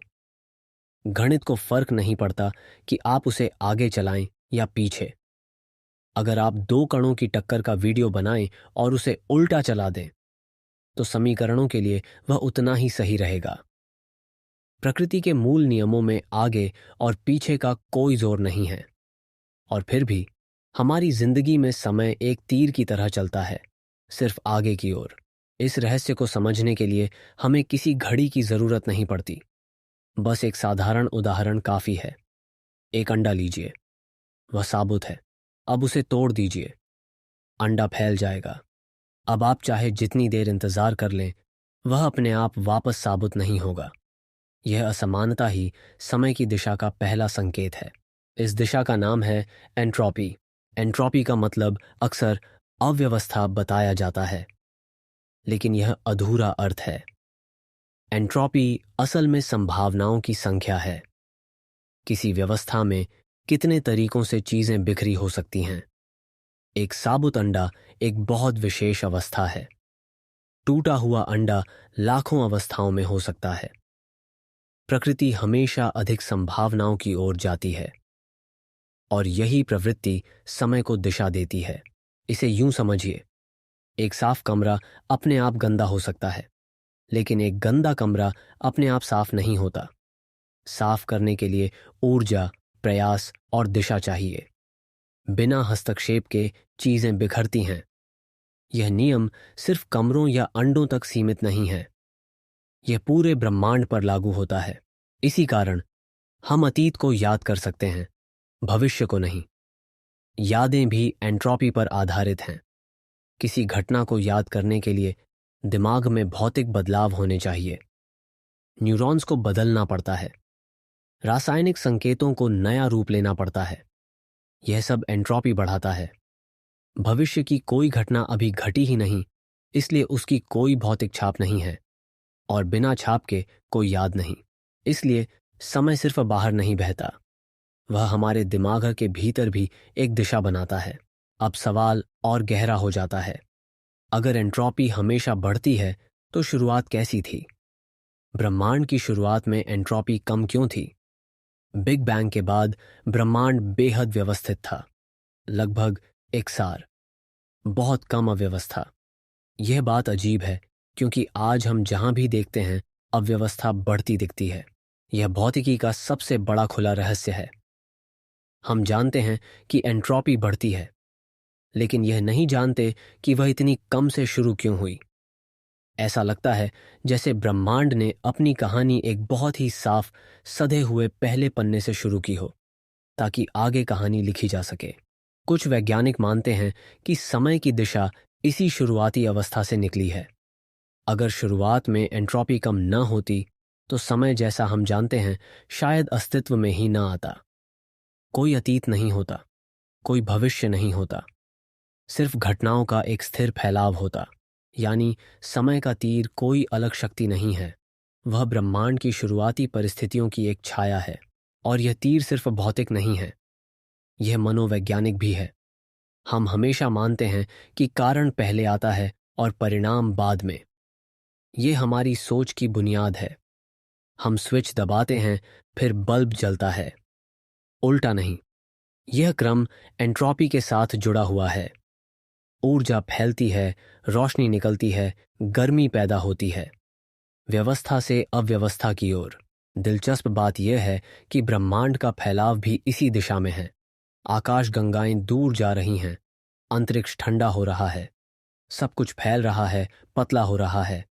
गणित को फर्क नहीं पड़ता कि आप उसे आगे चलाएं या पीछे। अगर आप दो कणों की टक्कर का वीडियो बनाएं और उसे उल्टा चला दें तो समीकरणों के लिए वह उतना ही सही रहेगा। प्रकृति के मूल नियमों में आगे और पीछे का कोई जोर नहीं है, और फिर भी हमारी जिंदगी में समय एक तीर की तरह चलता है, सिर्फ आगे की ओर। इस रहस्य को समझने के लिए हमें किसी घड़ी की जरूरत नहीं पड़ती, बस एक साधारण उदाहरण काफी है। एक अंडा लीजिए, वह साबुत है, अब उसे तोड़ दीजिए, अंडा फैल जाएगा। अब आप चाहे जितनी देर इंतजार कर लें, वह अपने आप वापस साबुत नहीं होगा। यह असमानता ही समय की दिशा का पहला संकेत है। इस दिशा का नाम है एंट्रोपी। एंट्रोपी का मतलब अक्सर अव्यवस्था बताया जाता है, लेकिन यह अधूरा अर्थ है। एंट्रोपी असल में संभावनाओं की संख्या है। किसी व्यवस्था में कितने तरीकों से चीजें बिखरी हो सकती हैं। एक साबुत अंडा एक बहुत विशेष अवस्था है। टूटा हुआ अंडा लाखों अवस्थाओं में हो सकता है। प्रकृति हमेशा अधिक संभावनाओं की ओर जाती है और यही प्रवृत्ति समय को दिशा देती है। इसे यूं समझिए, एक साफ कमरा अपने आप गंदा हो सकता है, लेकिन एक गंदा कमरा अपने आप साफ नहीं होता। साफ करने के लिए ऊर्जा, प्रयास और दिशा चाहिए। बिना हस्तक्षेप के चीजें बिखरती हैं। यह नियम सिर्फ कमरों या अंडों तक सीमित नहीं है, यह पूरे ब्रह्मांड पर लागू होता है। इसी कारण हम अतीत को याद कर सकते हैं, भविष्य को नहीं। यादें भी एंट्रोपी पर आधारित हैं। किसी घटना को याद करने के लिए दिमाग में भौतिक बदलाव होने चाहिए। न्यूरॉन्स को बदलना पड़ता है, रासायनिक संकेतों को नया रूप लेना पड़ता है। यह सब एंट्रोपी बढ़ाता है। भविष्य की कोई घटना अभी घटी ही नहीं, इसलिए उसकी कोई भौतिक छाप नहीं है, और बिना छाप के कोई याद नहीं। इसलिए समय सिर्फ बाहर नहीं बहता, वह हमारे दिमाग के भीतर भी एक दिशा बनाता है। अब सवाल और गहरा हो जाता है, अगर एंट्रोपी हमेशा बढ़ती है तो शुरुआत कैसी थी? ब्रह्मांड की शुरुआत में एंट्रोपी कम क्यों थी? बिग बैंग के बाद ब्रह्मांड बेहद व्यवस्थित था, लगभग एकसार, बहुत कम अव्यवस्था। यह बात अजीब है क्योंकि आज हम जहां भी देखते हैं अव्यवस्था बढ़ती दिखती है। यह भौतिकी का सबसे बड़ा खुला रहस्य है। हम जानते हैं कि एंट्रोपी बढ़ती है, लेकिन यह नहीं जानते कि वह इतनी कम से शुरू क्यों हुई। ऐसा लगता है जैसे ब्रह्मांड ने अपनी कहानी एक बहुत ही साफ, सधे हुए पहले पन्ने से शुरू की हो, ताकि आगे कहानी लिखी जा सके। कुछ वैज्ञानिक मानते हैं कि समय की दिशा इसी शुरुआती अवस्था से निकली है। अगर शुरुआत में एंट्रोपी कम न होती तो समय जैसा हम जानते हैं शायद अस्तित्व में ही न आता। कोई अतीत नहीं होता, कोई भविष्य नहीं होता, सिर्फ घटनाओं का एक स्थिर फैलाव होता। यानी समय का तीर कोई अलग शक्ति नहीं है, वह ब्रह्मांड की शुरुआती परिस्थितियों की एक छाया है। और यह तीर सिर्फ भौतिक नहीं है, यह मनोवैज्ञानिक भी है। हम हमेशा मानते हैं कि कारण पहले आता है और परिणाम बाद में। यह हमारी सोच की बुनियाद है। हम स्विच दबाते हैं, फिर बल्ब जलता है, उल्टा नहीं। यह क्रम एंट्रोपी के साथ जुड़ा हुआ है। ऊर्जा फैलती है, रोशनी निकलती है, गर्मी पैदा होती है, व्यवस्था से अव्यवस्था की ओर। दिलचस्प बात यह है कि ब्रह्मांड का फैलाव भी इसी दिशा में है। आकाश गंगाएं दूर जा रही हैं, अंतरिक्ष ठंडा हो रहा है, सब कुछ फैल रहा है, पतला हो रहा है।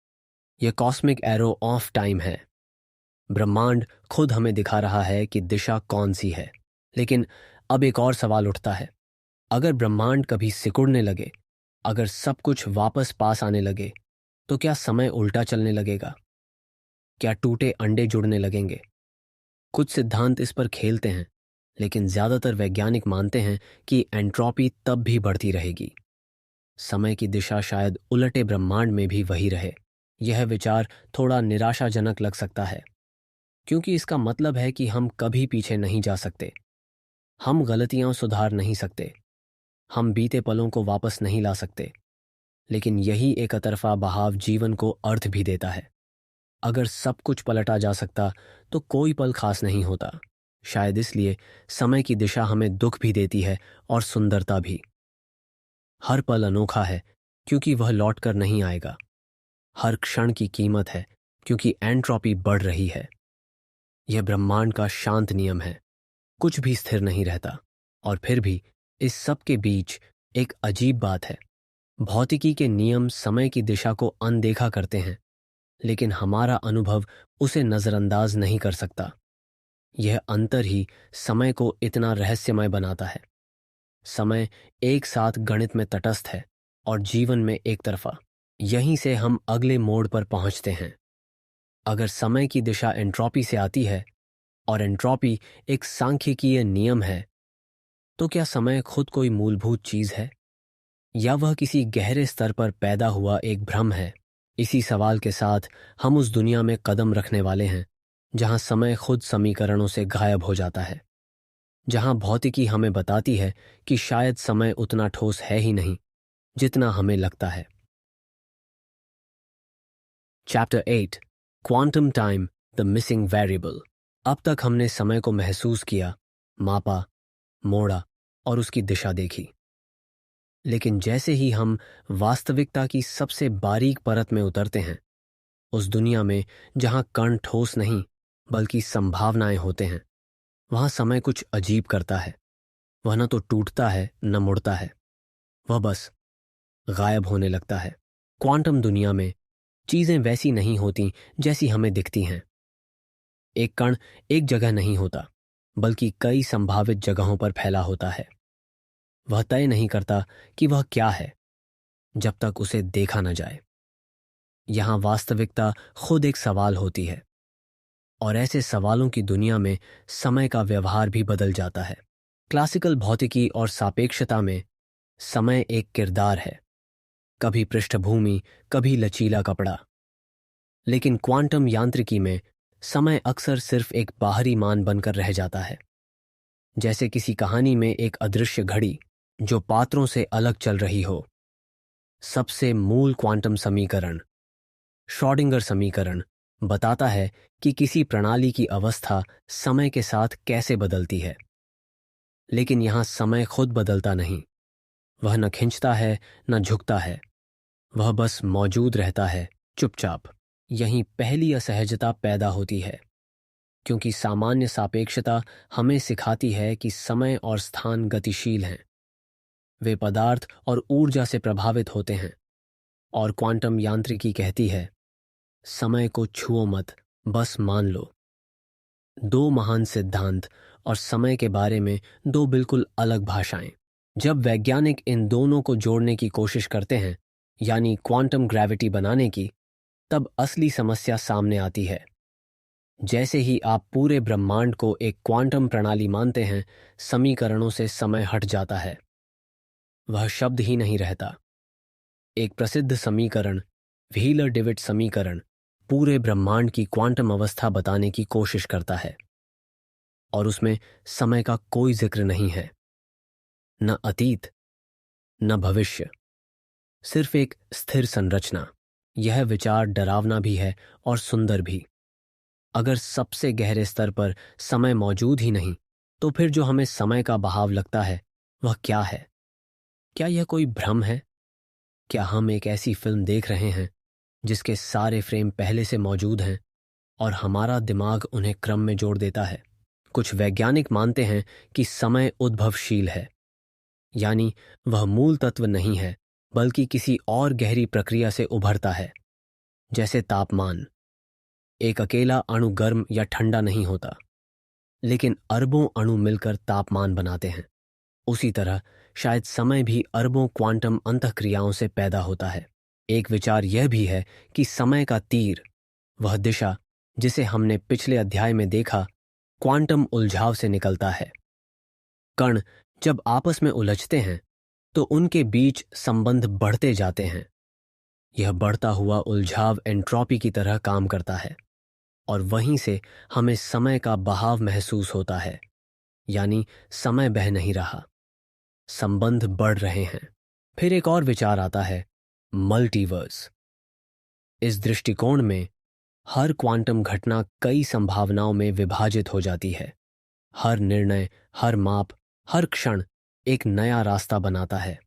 यह कॉस्मिक एरो ऑफ टाइम है। ब्रह्मांड खुद हमें दिखा रहा है कि दिशा कौन सी है। लेकिन अब एक और सवाल उठता है, अगर ब्रह्मांड कभी सिकुड़ने लगे, अगर सब कुछ वापस पास आने लगे, तो क्या समय उल्टा चलने लगेगा? क्या टूटे अंडे जुड़ने लगेंगे? कुछ सिद्धांत इस पर खेलते हैं, लेकिन ज्यादातर वैज्ञानिक मानते हैं कि एंट्रोपी तब भी बढ़ती रहेगी। समय की दिशा शायद उलटे ब्रह्मांड में भी वही रहे। यह विचार थोड़ा निराशाजनक लग सकता है, क्योंकि इसका मतलब है कि हम कभी पीछे नहीं जा सकते। हम गलतियां सुधार नहीं सकते, हम बीते पलों को वापस नहीं ला सकते। लेकिन यही एकतरफा बहाव जीवन को अर्थ भी देता है। अगर सब कुछ पलटा जा सकता तो कोई पल खास नहीं होता। शायद इसलिए समय की दिशा हमें दुख भी देती है और सुंदरता भी। हर पल अनोखा है क्योंकि वह लौटकर नहीं आएगा। हर क्षण की कीमत है क्योंकि एंट्रोपी बढ़ रही है। यह ब्रह्मांड का शांत नियम है, कुछ भी स्थिर नहीं रहता। और फिर भी इस सब के बीच एक अजीब बात है। भौतिकी के नियम समय की दिशा को अनदेखा करते हैं, लेकिन हमारा अनुभव उसे नजरअंदाज नहीं कर सकता। यह अंतर ही समय को इतना रहस्यमय बनाता है। समय एक साथ गणित में तटस्थ है और जीवन में एक तरफा। यहीं से हम अगले मोड़ पर पहुंचते हैं। अगर समय की दिशा एंट्रोपी से आती है और एंट्रोपी एक सांख्यिकीय नियम है, तो क्या समय खुद कोई मूलभूत चीज है या वह किसी गहरे स्तर पर पैदा हुआ एक भ्रम है? इसी सवाल के साथ हम उस दुनिया में कदम रखने वाले हैं जहां समय खुद समीकरणों से गायब हो जाता है। जहां भौतिकी हमें बताती है कि शायद समय उतना ठोस है ही नहीं जितना हमें लगता है। Chapter 8, quantum time, the missing variable. अब तक हमने समय को महसूस किया, मापा, मोड़ा और उसकी दिशा देखी। लेकिन जैसे ही हम वास्तविकता की सबसे बारीक परत में उतरते हैं, उस दुनिया में जहां कण ठोस नहीं बल्कि संभावनाएं होते हैं, वहां समय कुछ अजीब करता है। वह न तो टूटता है न मुड़ता है, वह बस गायब होने लगता है। क्वांटम दुनिया में चीजें वैसी नहीं होती जैसी हमें दिखती हैं। एक कण एक जगह नहीं होता, बल्कि कई संभावित जगहों पर फैला होता है। वह तय नहीं करता कि वह क्या है जब तक उसे देखा न जाए। यहां वास्तविकता खुद एक सवाल होती है, और ऐसे सवालों की दुनिया में समय का व्यवहार भी बदल जाता है। क्लासिकल भौतिकी और सापेक्षता में समय एक किरदार है, कभी पृष्ठभूमि, कभी लचीला कपड़ा। लेकिन क्वांटम यांत्रिकी में समय अक्सर सिर्फ एक बाहरी मान बनकर रह जाता है, जैसे किसी कहानी में एक अदृश्य घड़ी जो पात्रों से अलग चल रही हो। सबसे मूल क्वांटम समीकरण, श्रोडिंगर समीकरण, बताता है कि किसी प्रणाली की अवस्था समय के साथ कैसे बदलती है। लेकिन यहां समय खुद बदलता नहीं। वह न खिंचता है न झुकता है, वह बस मौजूद रहता है, चुपचाप। यहीं पहली असहजता पैदा होती है, क्योंकि सामान्य सापेक्षता हमें सिखाती है कि समय और स्थान गतिशील हैं। वे पदार्थ और ऊर्जा से प्रभावित होते हैं, और क्वांटम यांत्रिकी कहती है, समय को छुओ मत, बस मान लो। दो महान सिद्धांत और समय के बारे में दो बिल्कुल अलग भाषाएं। जब वैज्ञानिक इन दोनों को जोड़ने की कोशिश करते हैं, यानी क्वांटम ग्रेविटी बनाने की, तब असली समस्या सामने आती है। जैसे ही आप पूरे ब्रह्मांड को एक क्वांटम प्रणाली मानते हैं, समीकरणों से समय हट जाता है। वह शब्द ही नहीं रहता। एक प्रसिद्ध समीकरण, व्हीलर-डिविट समीकरण, पूरे ब्रह्मांड की क्वांटम अवस्था बताने की कोशिश करता है, और उसमें समय का कोई जिक्र नहीं है, न अतीत न भविष्य, सिर्फ एक स्थिर संरचना। यह विचार डरावना भी है और सुंदर भी। अगर सबसे गहरे स्तर पर समय मौजूद ही नहीं, तो फिर जो हमें समय का बहाव लगता है वह क्या है? क्या यह कोई भ्रम है? क्या हम एक ऐसी फिल्म देख रहे हैं जिसके सारे फ्रेम पहले से मौजूद हैं और हमारा दिमाग उन्हें क्रम में जोड़ देता है? कुछ वैज्ञानिक मानते हैं कि समय उद्भवशील है, यानी वह मूल तत्व नहीं है बल्कि किसी और गहरी प्रक्रिया से उभरता है। जैसे तापमान, एक अकेला अणु गर्म या ठंडा नहीं होता, लेकिन अरबों अणु मिलकर तापमान बनाते हैं। उसी तरह शायद समय भी अरबों क्वांटम अंतःक्रियाओं से पैदा होता है। एक विचार यह भी है कि समय का तीर, वह दिशा जिसे हमने पिछले अध्याय में देखा, क्वांटम उलझाव से निकलता है। कण जब आपस में उलझते हैं तो उनके बीच संबंध बढ़ते जाते हैं। यह बढ़ता हुआ उलझाव एंट्रोपी की तरह काम करता है, और वहीं से हमें समय का बहाव महसूस होता है, यानी समय बह नहीं रहा, संबंध बढ़ रहे हैं। फिर एक और विचार आता है, मल्टीवर्स। इस दृष्टिकोण में हर क्वांटम घटना कई संभावनाओं में विभाजित हो जाती है। हर निर्णय, हर माप, हर क्षण एक नया रास्ता बनाता है।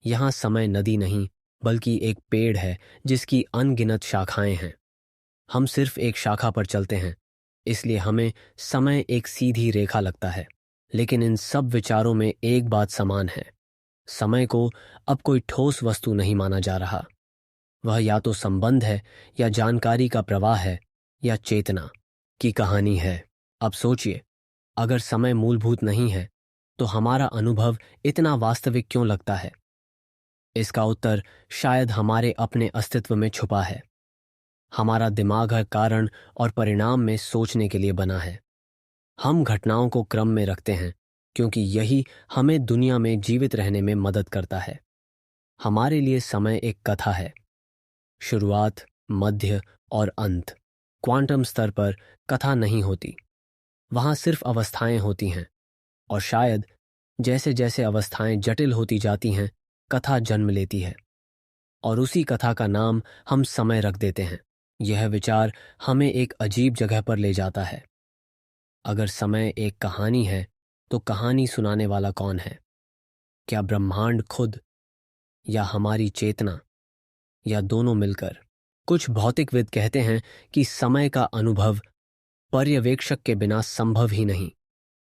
यहां समय नदी नहीं बल्कि एक पेड़ है जिसकी अनगिनत शाखाएं हैं। हम सिर्फ एक शाखा पर चलते हैं, इसलिए हमें समय एक सीधी रेखा लगता है। लेकिन इन सब विचारों में एक बात समान है, समय को अब कोई ठोस वस्तु नहीं माना जा रहा। वह या तो संबंध है, या जानकारी का प्रवाह है, या चेतना की कहानी है। अब सोचिए, अगर समय मूलभूत नहीं है तो हमारा अनुभव इतना वास्तविक क्यों लगता है? इसका उत्तर शायद हमारे अपने अस्तित्व में छुपा है। हमारा दिमाग हर कारण और परिणाम में सोचने के लिए बना है। हम घटनाओं को क्रम में रखते हैं क्योंकि यही हमें दुनिया में जीवित रहने में मदद करता है। हमारे लिए समय एक कथा है, शुरुआत, मध्य और अंत। क्वांटम स्तर पर कथा नहीं होती, वहां सिर्फ अवस्थाएं होती हैं, और शायद जैसे जैसे अवस्थाएं जटिल होती जाती हैं, कथा जन्म लेती है और उसी कथा का नाम हम समय रख देते हैं। यह विचार हमें एक अजीब जगह पर ले जाता है। अगर समय एक कहानी है तो कहानी सुनाने वाला कौन है? क्या ब्रह्मांड खुद, या हमारी चेतना, या दोनों मिलकर? कुछ भौतिकविद कहते हैं कि समय का अनुभव पर्यवेक्षक के बिना संभव ही नहीं।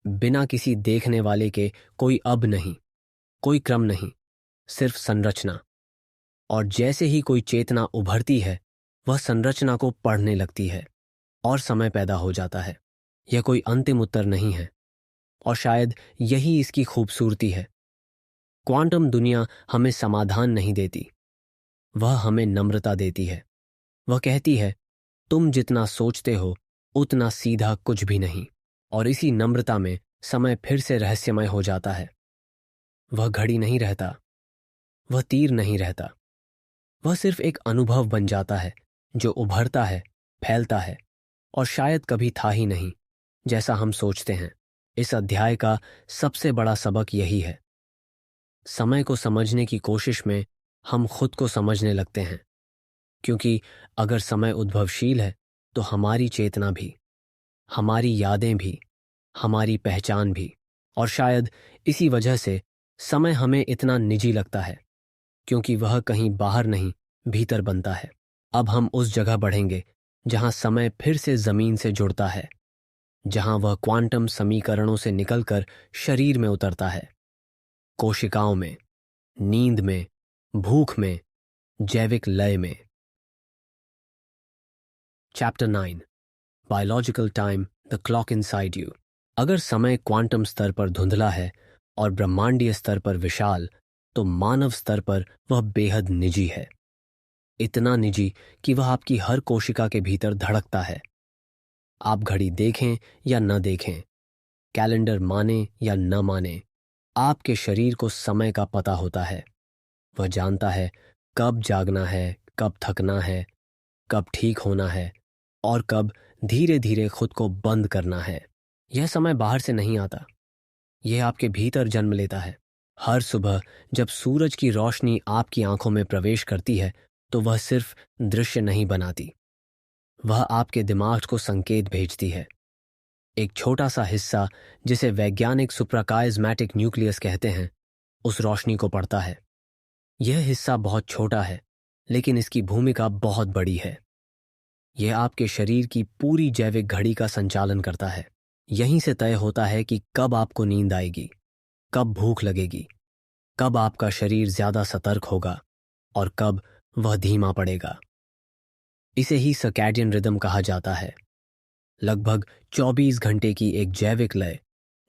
बिना किसी देखने वाले के कोई अब नहीं, कोई क्रम नहीं, सिर्फ संरचना। और जैसे ही कोई चेतना उभरती है, वह संरचना को पढ़ने लगती है और समय पैदा हो जाता है। यह कोई अंतिम उत्तर नहीं है और शायद यही इसकी खूबसूरती है। क्वांटम दुनिया हमें समाधान नहीं देती, वह हमें नम्रता देती है। वह कहती है, तुम जितना सोचते हो उतना सीधा कुछ भी नहीं। और इसी नम्रता में समय फिर से रहस्यमय हो जाता है। वह घड़ी नहीं रहता, वह तीर नहीं रहता, वह सिर्फ एक अनुभव बन जाता है जो उभरता है, फैलता है और शायद कभी था ही नहीं जैसा हम सोचते हैं। इस अध्याय का सबसे बड़ा सबक यही है। समय को समझने की कोशिश में हम खुद को समझने लगते हैं, क्योंकि अगर समय उद्भवशील है तो हमारी चेतना भी, हमारी यादें भी, हमारी पहचान भी। और शायद इसी वजह से समय हमें इतना निजी लगता है, क्योंकि वह कहीं बाहर नहीं, भीतर बनता है। अब हम उस जगह बढ़ेंगे जहां समय फिर से जमीन से जुड़ता है, जहां वह क्वांटम समीकरणों से निकलकर शरीर में उतरता है, कोशिकाओं में, नींद में, भूख में, जैविक लय में। Chapter 9, biological time, the clock inside you. अगर समय क्वांटम स्तर पर धुंधला है और ब्रह्मांडीय स्तर पर विशाल, तो मानव स्तर पर वह बेहद निजी है। इतना निजी कि वह आपकी हर कोशिका के भीतर धड़कता है। आप घड़ी देखें या न देखें, कैलेंडर माने या न माने, आपके शरीर को समय का पता होता है। वह जानता है कब जागना है, कब थकना है, कब ठीक होना है और कब धीरे धीरे खुद को बंद करना है। यह समय बाहर से नहीं आता, यह आपके भीतर जन्म लेता है। हर सुबह जब सूरज की रोशनी आपकी आंखों में प्रवेश करती है तो वह सिर्फ दृश्य नहीं बनाती, वह आपके दिमाग को संकेत भेजती है। एक छोटा सा हिस्सा, जिसे वैज्ञानिक सुप्राकाइज़मैटिक न्यूक्लियस कहते हैं, उस रोशनी को पढ़ता है। यह हिस्सा बहुत छोटा है, लेकिन इसकी भूमिका बहुत बड़ी है। यह आपके शरीर की पूरी जैविक घड़ी का संचालन करता है। यहीं से तय होता है कि कब आपको नींद आएगी, कब भूख लगेगी, कब आपका शरीर ज्यादा सतर्क होगा और कब वह धीमा पड़ेगा। इसे ही सर्कैडियन रिदम कहा जाता है, लगभग 24 घंटे की एक जैविक लय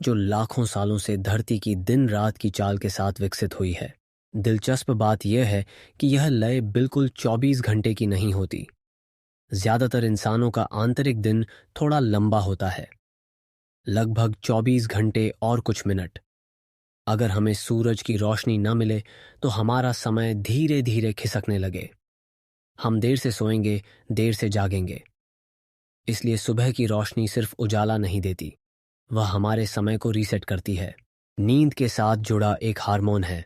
जो लाखों सालों से धरती की दिन रात की चाल के साथ विकसित हुई है। दिलचस्प बात यह है कि यह लय बिल्कुल 24 घंटे की नहीं होती। ज्यादातर इंसानों का आंतरिक दिन थोड़ा लंबा होता है, लगभग 24 घंटे और कुछ मिनट। अगर हमें सूरज की रोशनी न मिले तो हमारा समय धीरे धीरे खिसकने लगे। हम देर से सोएंगे, देर से जागेंगे। इसलिए सुबह की रोशनी सिर्फ उजाला नहीं देती, वह हमारे समय को रीसेट करती है। नींद के साथ जुड़ा एक हार्मोन है,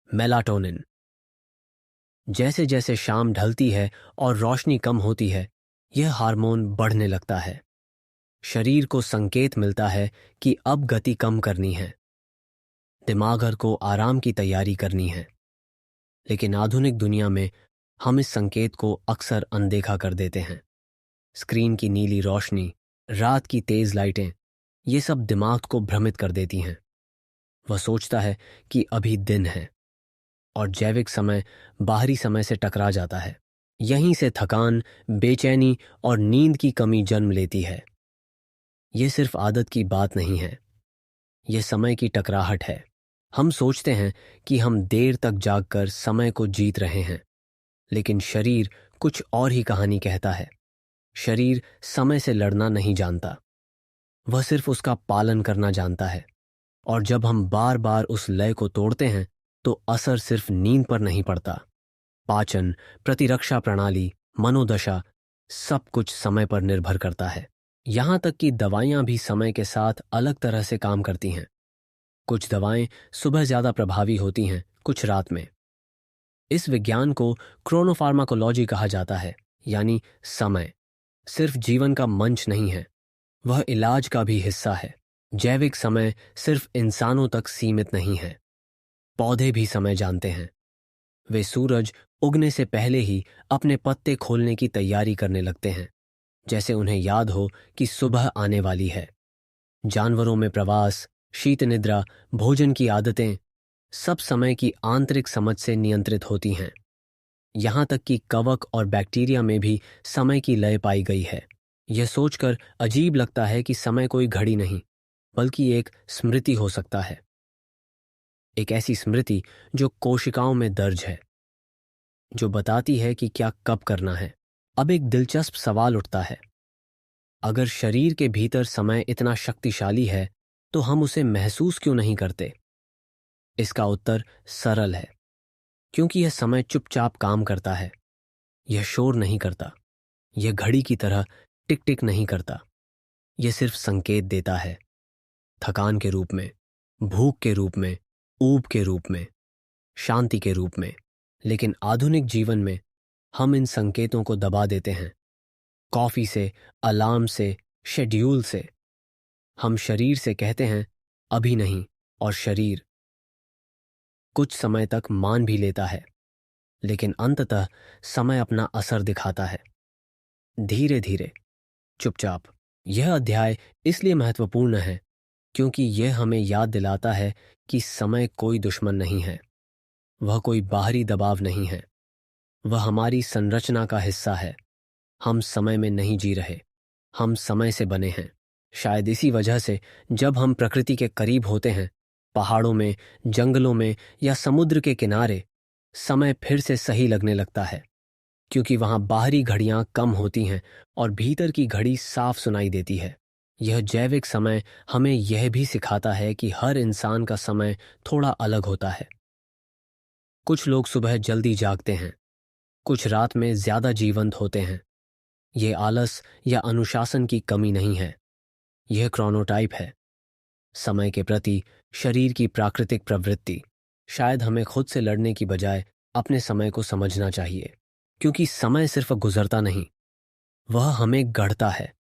मेलाटोनिन। जैसे जैसे शाम ढलती है और रोशनी कम होती है, यह हार्मोन बढ़ने लगता है। शरीर को संकेत मिलता है कि अब गति कम करनी है, दिमाग को आराम की तैयारी करनी है। लेकिन आधुनिक दुनिया में हम इस संकेत को अक्सर अनदेखा कर देते हैं। स्क्रीन की नीली रोशनी, रात की तेज लाइटें, ये सब दिमाग को भ्रमित कर देती हैं। वह सोचता है कि अभी दिन है और जैविक समय बाहरी समय से टकरा जाता है। यहीं से थकान, बेचैनी और नींद की कमी जन्म लेती है। यह सिर्फ आदत की बात नहीं है, यह समय की टकराहट है। हम सोचते हैं कि हम देर तक जागकर समय को जीत रहे हैं, लेकिन शरीर कुछ और ही कहानी कहता है। शरीर समय से लड़ना नहीं जानता, वह सिर्फ उसका पालन करना जानता है। और जब हम बार बार उस लय को तोड़ते हैं तो असर सिर्फ नींद पर नहीं पड़ता। पाचन, प्रतिरक्षा प्रणाली, मनोदशा, सब कुछ समय पर निर्भर करता है। यहां तक कि दवाइयां भी समय के साथ अलग तरह से काम करती हैं। कुछ दवाएं सुबह ज्यादा प्रभावी होती हैं, कुछ रात में। इस विज्ञान को क्रोनोफार्माकोलॉजी कहा जाता है, यानी समय सिर्फ जीवन का मंच नहीं है, वह इलाज का भी हिस्सा है। जैविक समय सिर्फ इंसानों तक सीमित नहीं है, पौधे भी समय जानते हैं। वे सूरज उगने से पहले ही अपने पत्ते खोलने की तैयारी करने लगते हैं, जैसे उन्हें याद हो कि सुबह आने वाली है। जानवरों में प्रवास, शीत निद्रा, भोजन की आदतें सब समय की आंतरिक समझ से नियंत्रित होती हैं। यहां तक कि कवक और बैक्टीरिया में भी समय की लय पाई गई है। यह सोचकर अजीब लगता है कि समय कोई घड़ी नहीं, बल्कि एक स्मृति हो सकता है। एक ऐसी स्मृति जो कोशिकाओं में दर्ज है, जो बताती है कि क्या कब करना है। अब एक दिलचस्प सवाल उठता है, अगर शरीर के भीतर समय इतना शक्तिशाली है तो हम उसे महसूस क्यों नहीं करते? इसका उत्तर सरल है, क्योंकि यह समय चुपचाप काम करता है। यह शोर नहीं करता, यह घड़ी की तरह टिक टिक नहीं करता। यह सिर्फ संकेत देता है, थकान के रूप में, भूख के रूप में, ऊब के रूप में, शांति के रूप में। लेकिन आधुनिक जीवन में हम इन संकेतों को दबा देते हैं। कॉफी से, अलार्म से, शेड्यूल से। हम शरीर से कहते हैं अभी नहीं, और शरीर कुछ समय तक मान भी लेता है, लेकिन अंततः समय अपना असर दिखाता है, धीरे धीरे, चुपचाप। यह अध्याय इसलिए महत्वपूर्ण है क्योंकि यह हमें याद दिलाता है कि समय कोई दुश्मन नहीं है, वह कोई बाहरी दबाव नहीं है, वह हमारी संरचना का हिस्सा है। हम समय में नहीं जी रहे, हम समय से बने हैं। शायद इसी वजह से जब हम प्रकृति के करीब होते हैं, पहाड़ों में, जंगलों में या समुद्र के किनारे, समय फिर से सही लगने लगता है, क्योंकि वहां बाहरी घड़ियां कम होती हैं और भीतर की घड़ी साफ सुनाई देती है। यह जैविक समय हमें यह भी सिखाता है कि हर इंसान का समय थोड़ा अलग होता है। कुछ लोग सुबह जल्दी जागते हैं, कुछ रात में ज्यादा जीवंत होते हैं। यह आलस या अनुशासन की कमी नहीं है, यह क्रोनोटाइप है, समय के प्रति शरीर की प्राकृतिक प्रवृत्ति। शायद हमें खुद से लड़ने की बजाय अपने समय को समझना चाहिए, क्योंकि समय सिर्फ गुजरता नहीं, वह हमें गढ़ता है,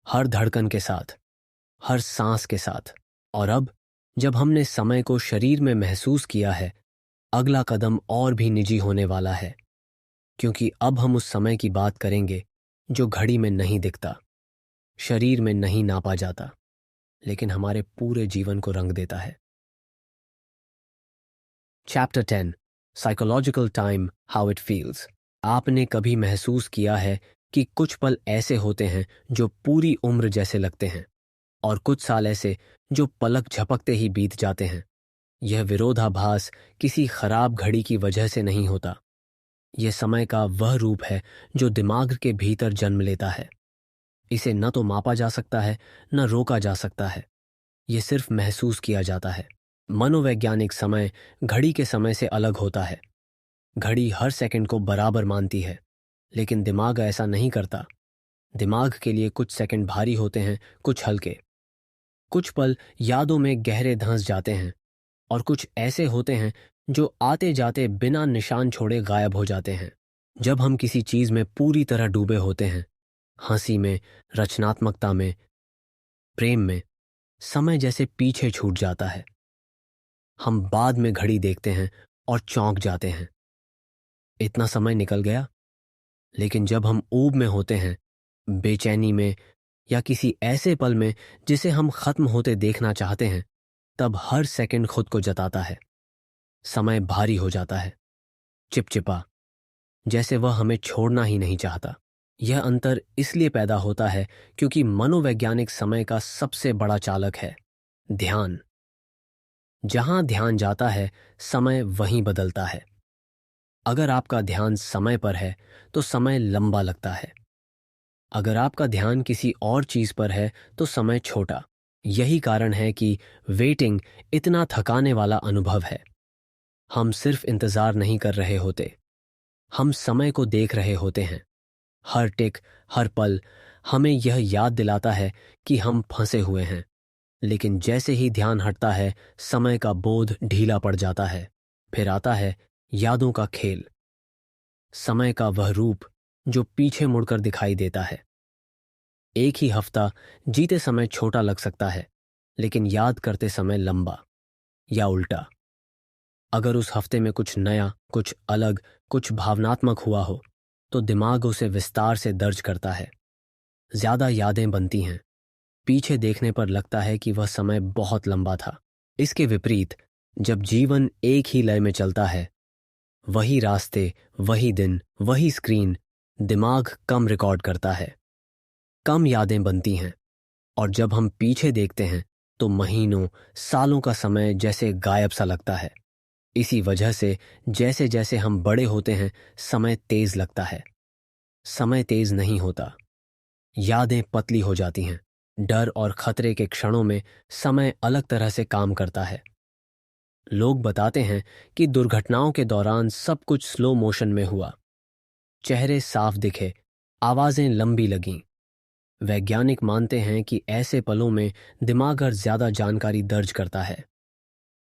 हर धड़कन के साथ, हर सांस के साथ। और अब जब हमने समय को शरीर में महसूस किया है, अगला कदम और भी निजी होने वाला है, क्योंकि अब हम उस समय की बात करेंगे जो घड़ी में नहीं दिखता, शरीर में नहीं नापा जाता, लेकिन हमारे पूरे जीवन को रंग देता है। Chapter 10, psychological time, how it feels. आपने कभी महसूस किया है कि कुछ पल ऐसे होते हैं जो पूरी उम्र जैसे लगते हैं, और कुछ साल ऐसे जो पलक झपकते ही बीत जाते हैं? यह विरोधाभास किसी खराब घड़ी की वजह से नहीं होता। यह समय का वह रूप है जो दिमाग के भीतर जन्म लेता है। इसे न तो मापा जा सकता है, न रोका जा सकता है, यह सिर्फ महसूस किया जाता है। मनोवैज्ञानिक समय घड़ी के समय से अलग होता है। घड़ी हर सेकंड को बराबर मानती है, लेकिन दिमाग ऐसा नहीं करता। दिमाग के लिए कुछ सेकंड भारी होते हैं, कुछ हल्के। कुछ पल यादों में गहरे धंस जाते हैं, और कुछ ऐसे होते हैं जो आते जाते बिना निशान छोड़े गायब हो जाते हैं। जब हम किसी चीज में पूरी तरह डूबे होते हैं, हंसी में, रचनात्मकता में, प्रेम में, समय जैसे पीछे छूट जाता है। हम बाद में घड़ी देखते हैं और चौंक जाते हैं, इतना समय निकल गया। लेकिन जब हम ऊब में होते हैं, बेचैनी में, या किसी ऐसे पल में जिसे हम खत्म होते देखना चाहते हैं, तब हर सेकंड खुद को जताता है। समय भारी हो जाता है, चिपचिपा, जैसे वह हमें छोड़ना ही नहीं चाहता। यह अंतर इसलिए पैदा होता है क्योंकि मनोवैज्ञानिक समय का सबसे बड़ा चालक है ध्यान। जहां ध्यान जाता है, समय वहीं बदलता है। अगर आपका ध्यान समय पर है तो समय लंबा लगता है। अगर आपका ध्यान किसी और चीज पर है तो समय छोटा। यही कारण है कि वेटिंग इतना थकाने वाला अनुभव है। हम सिर्फ इंतजार नहीं कर रहे होते, हम समय को देख रहे होते हैं। हर टिक, हर पल हमें यह याद दिलाता है कि हम फंसे हुए हैं, लेकिन जैसे ही ध्यान हटता है समय का बोध ढीला पड़ जाता है। फिर आता है यादों का खेल, समय का वह रूप जो पीछे मुड़कर दिखाई देता है। एक ही हफ्ता जीते समय छोटा लग सकता है, लेकिन याद करते समय लंबा, या उल्टा। अगर उस हफ्ते में कुछ नया, कुछ अलग, कुछ भावनात्मक हुआ हो तो दिमाग उसे विस्तार से दर्ज करता है। ज्यादा यादें बनती हैं। पीछे देखने पर लगता है कि वह समय बहुत लंबा था। इसके विपरीत, जब जीवन एक ही लय में चलता है, वही रास्ते, वही दिन, वही स्क्रीन, दिमाग कम रिकॉर्ड करता है, कम यादें बनती हैं। और जब हम पीछे देखते हैं तो महीनों, सालों का समय जैसे गायब सा लगता है। इसी वजह से जैसे जैसे हम बड़े होते हैं समय तेज लगता है। समय तेज नहीं होता, यादें पतली हो जाती हैं। डर और खतरे के क्षणों में समय अलग तरह से काम करता है। लोग बताते हैं कि दुर्घटनाओं के दौरान सब कुछ स्लो मोशन में हुआ। चेहरे साफ दिखे, आवाजें लंबी लगीं। वैज्ञानिक मानते हैं कि ऐसे पलों में दिमाग और ज्यादा जानकारी दर्ज करता है।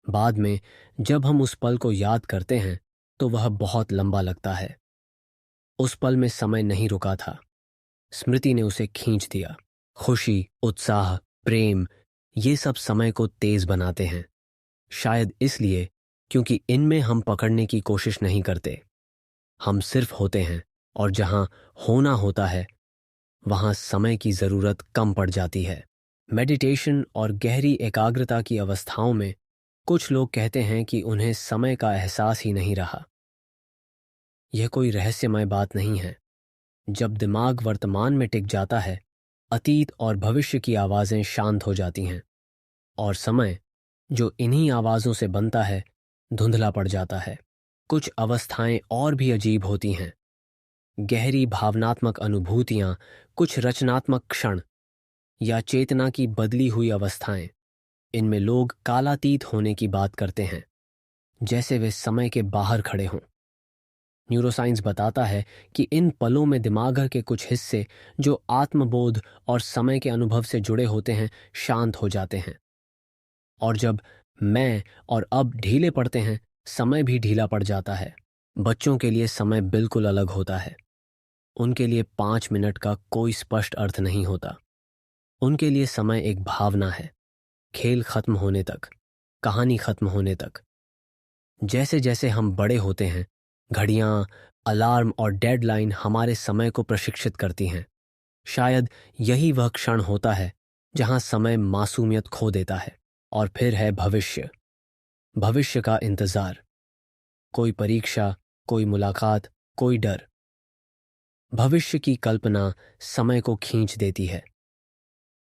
बाद में जब हम उस पल को याद करते हैं तो वह बहुत लंबा लगता है। उस पल में समय नहीं रुका था, स्मृति ने उसे खींच दिया। खुशी, उत्साह, प्रेम, ये सब समय को तेज बनाते हैं। शायद इसलिए क्योंकि इनमें हम पकड़ने की कोशिश नहीं करते, हम सिर्फ होते हैं। और जहां होना होता है वहां समय की जरूरत कम पड़ जाती है। मेडिटेशन और गहरी एकाग्रता की अवस्थाओं में कुछ लोग कहते हैं कि उन्हें समय का एहसास ही नहीं रहा। यह कोई रहस्यमय बात नहीं है। जब दिमाग वर्तमान में टिक जाता है, अतीत और भविष्य की आवाजें शांत हो जाती हैं और समय, जो इन्हीं आवाजों से बनता है, धुंधला पड़ जाता है। कुछ अवस्थाएं और भी अजीब होती हैं। गहरी भावनात्मक अनुभूतियां, कुछ रचनात्मक क्षण या चेतना की बदली हुई अवस्थाएं। इनमें लोग कालातीत होने की बात करते हैं, जैसे वे समय के बाहर खड़े हों। न्यूरोसाइंस बताता है कि इन पलों में दिमाग के कुछ हिस्से जो आत्मबोध और समय के अनुभव से जुड़े होते हैं शांत हो जाते हैं। और जब मैं और अब ढीले पड़ते हैं, समय भी ढीला पड़ जाता है। बच्चों के लिए समय बिल्कुल अलग होता है। उनके लिए 5 मिनट का कोई स्पष्ट अर्थ नहीं होता। उनके लिए समय एक भावना है, खेल खत्म होने तक, कहानी खत्म होने तक। जैसे जैसे हम बड़े होते हैं, घड़ियां, अलार्म और डेडलाइन हमारे समय को प्रशिक्षित करती हैं। शायद यही वह क्षण होता है जहां समय मासूमियत खो देता है। और फिर है भविष्य। भविष्य का इंतजार, कोई परीक्षा, कोई मुलाकात, कोई डर। भविष्य की कल्पना समय को खींच देती है।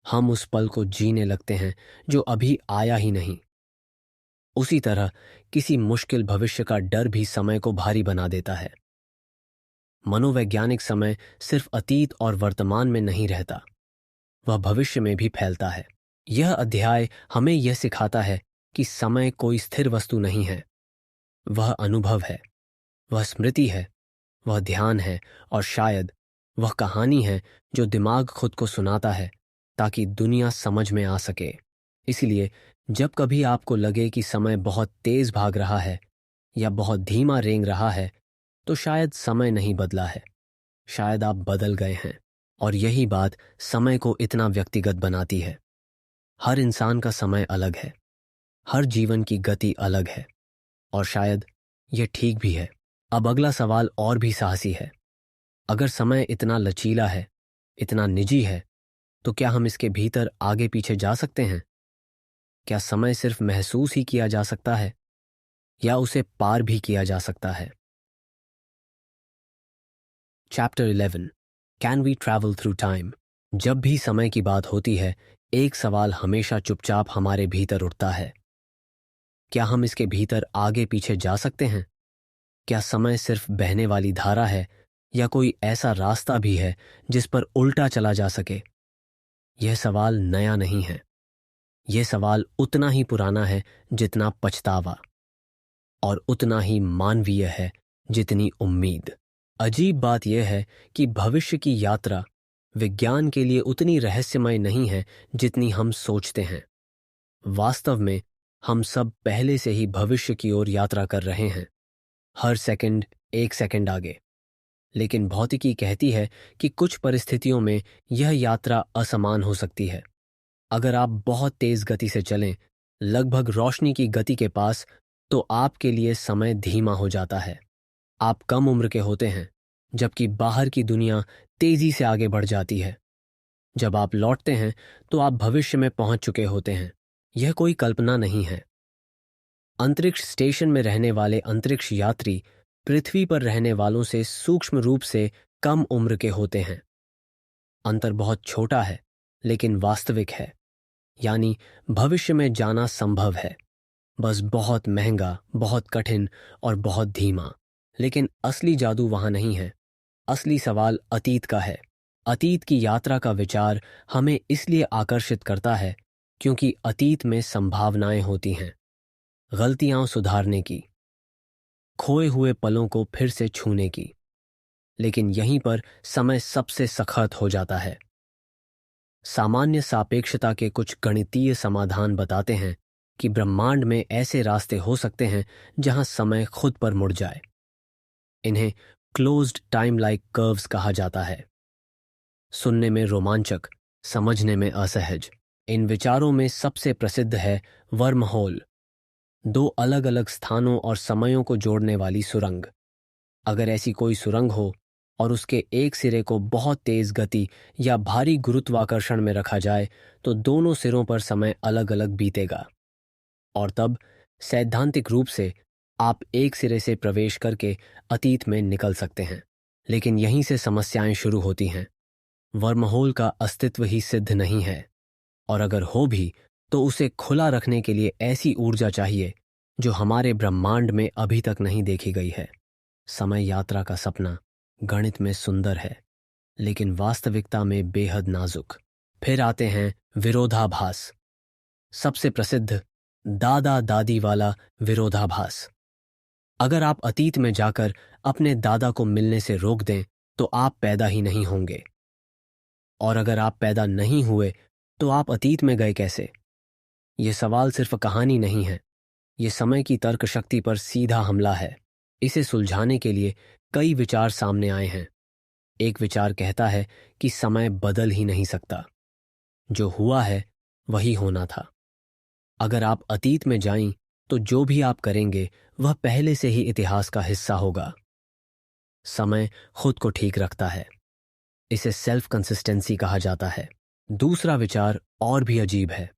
हम उस पल को जीने लगते हैं जो अभी आया ही नहीं। उसी तरह किसी मुश्किल भविष्य का डर भी समय को भारी बना देता है। मनोवैज्ञानिक समय सिर्फ अतीत और वर्तमान में नहीं रहता, वह भविष्य में भी फैलता है। यह अध्याय हमें यह सिखाता है कि समय कोई स्थिर वस्तु नहीं है। वह अनुभव है, वह स्मृति है, वह ध्यान है और शायद वह कहानी है जो दिमाग खुद को सुनाता है ताकि दुनिया समझ में आ सके। इसलिए जब कभी आपको लगे कि समय बहुत तेज भाग रहा है या बहुत धीमा रेंग रहा है, तो शायद समय नहीं बदला है, शायद आप बदल गए हैं। और यही बात समय को इतना व्यक्तिगत बनाती है। हर इंसान का समय अलग है, हर जीवन की गति अलग है, और शायद यह ठीक भी है। अब अगला सवाल और भी साहसी है। अगर समय इतना लचीला है, इतना निजी है, तो क्या हम इसके भीतर आगे पीछे जा सकते हैं? क्या समय सिर्फ महसूस ही किया जा सकता है या उसे पार भी किया जा सकता है? Chapter 11, can we travel through time? जब भी समय की बात होती है, एक सवाल हमेशा चुपचाप हमारे भीतर उठता है। क्या हम इसके भीतर आगे पीछे जा सकते हैं? क्या समय सिर्फ बहने वाली धारा है या कोई ऐसा रास्ता भी है जिस पर उल्टा चला जा सके? यह सवाल नया नहीं है। यह सवाल उतना ही पुराना है जितना पछतावा, और उतना ही मानवीय है जितनी उम्मीद। अजीब बात यह है कि भविष्य की यात्रा विज्ञान के लिए उतनी रहस्यमय नहीं है जितनी हम सोचते हैं। वास्तव में हम सब पहले से ही भविष्य की ओर यात्रा कर रहे हैं, हर सेकंड एक सेकंड आगे। लेकिन भौतिकी कहती है कि कुछ परिस्थितियों में यह यात्रा असमान हो सकती है। अगर आप बहुत तेज गति से चलें, लगभग रोशनी की गति के पास, तो आपके लिए समय धीमा हो जाता है। आप कम उम्र के होते हैं, जबकि बाहर की दुनिया तेजी से आगे बढ़ जाती है। जब आप लौटते हैं तो आप भविष्य में पहुंच चुके होते हैं। यह कोई कल्पना नहीं है। अंतरिक्ष स्टेशन में रहने वाले अंतरिक्ष यात्री पृथ्वी पर रहने वालों से सूक्ष्म रूप से कम उम्र के होते हैं। अंतर बहुत छोटा है, लेकिन वास्तविक है। यानी भविष्य में जाना संभव है, बस बहुत महंगा, बहुत कठिन और बहुत धीमा। लेकिन असली जादू वहां नहीं है। असली सवाल अतीत का है। अतीत की यात्रा का विचार हमें इसलिए आकर्षित करता है क्योंकि अतीत में संभावनाएं होती हैं, गलतियां सुधारने की, खोए हुए पलों को फिर से छूने की। लेकिन यहीं पर समय सबसे सख्त हो जाता है। सामान्य सापेक्षता के कुछ गणितीय समाधान बताते हैं कि ब्रह्मांड में ऐसे रास्ते हो सकते हैं जहां समय खुद पर मुड़ जाए। इन्हें क्लोज्ड टाइम लाइक कर्व्स कहा जाता है। सुनने में रोमांचक, समझने में असहज। इन विचारों में सबसे प्रसिद्ध है वर्महोल, दो अलग अलग स्थानों और समयों को जोड़ने वाली सुरंग। अगर ऐसी कोई सुरंग हो और उसके एक सिरे को बहुत तेज गति या भारी गुरुत्वाकर्षण में रखा जाए, तो दोनों सिरों पर समय अलग अलग बीतेगा। और तब सैद्धांतिक रूप से आप एक सिरे से प्रवेश करके अतीत में निकल सकते हैं। लेकिन यहीं से समस्याएं शुरू होती हैं। वर्महोल का अस्तित्व ही सिद्ध नहीं है, और अगर हो भी तो उसे खुला रखने के लिए ऐसी ऊर्जा चाहिए जो हमारे ब्रह्मांड में अभी तक नहीं देखी गई है। समय यात्रा का सपना गणित में सुंदर है, लेकिन वास्तविकता में बेहद नाजुक। फिर आते हैं विरोधाभास। सबसे प्रसिद्ध दादा दादी वाला विरोधाभास। अगर आप अतीत में जाकर अपने दादा को मिलने से रोक दें तो आप पैदा ही नहीं होंगे। और अगर आप पैदा नहीं हुए तो आप अतीत में गए कैसे? यह सवाल सिर्फ कहानी नहीं है, यह समय की तर्क शक्ति पर सीधा हमला है। इसे सुलझाने के लिए कई विचार सामने आए हैं। एक विचार कहता है कि समय बदल ही नहीं सकता, जो हुआ है वही होना था। अगर आप अतीत में जाएं तो जो भी आप करेंगे वह पहले से ही इतिहास का हिस्सा होगा। समय खुद को ठीक रखता है। इसे सेल्फ कंसिस्टेंसी कहा जाता है। दूसरा विचार और भी अजीब है,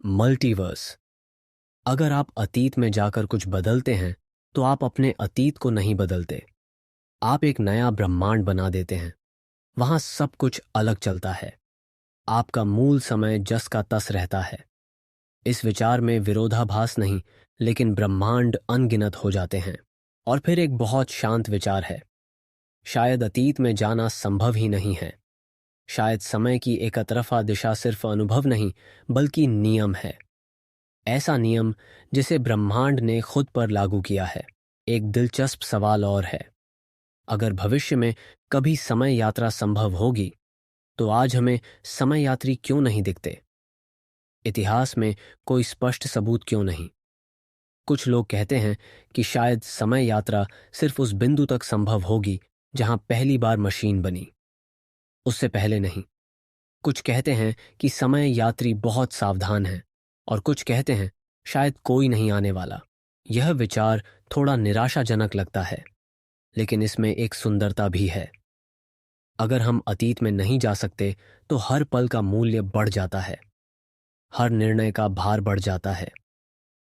मल्टीवर्स। अगर आप अतीत में जाकर कुछ बदलते हैं तो आप अपने अतीत को नहीं बदलते, आप एक नया ब्रह्मांड बना देते हैं। वहां सब कुछ अलग चलता है। आपका मूल समय जस का तस रहता है। इस विचार में विरोधाभास नहीं, लेकिन ब्रह्मांड अनगिनत हो जाते हैं। और फिर एक बहुत शांत विचार है, शायद अतीत में जाना संभव ही नहीं है। शायद समय की एकतरफा दिशा सिर्फ अनुभव नहीं, बल्कि नियम है। ऐसा नियम जिसे ब्रह्मांड ने खुद पर लागू किया है। एक दिलचस्प सवाल और है, अगर भविष्य में कभी समय यात्रा संभव होगी, तो आज हमें समय यात्री क्यों नहीं दिखते? इतिहास में कोई स्पष्ट सबूत क्यों नहीं? कुछ लोग कहते हैं कि शायद समय यात्रा सिर्फ उस बिंदु तक संभव होगी जहां पहली बार मशीन बनी, उससे पहले नहीं। कुछ कहते हैं कि समय यात्री बहुत सावधान है, और कुछ कहते हैं शायद कोई नहीं आने वाला। यह विचार थोड़ा निराशाजनक लगता है, लेकिन इसमें एक सुंदरता भी है। अगर हम अतीत में नहीं जा सकते तो हर पल का मूल्य बढ़ जाता है, हर निर्णय का भार बढ़ जाता है।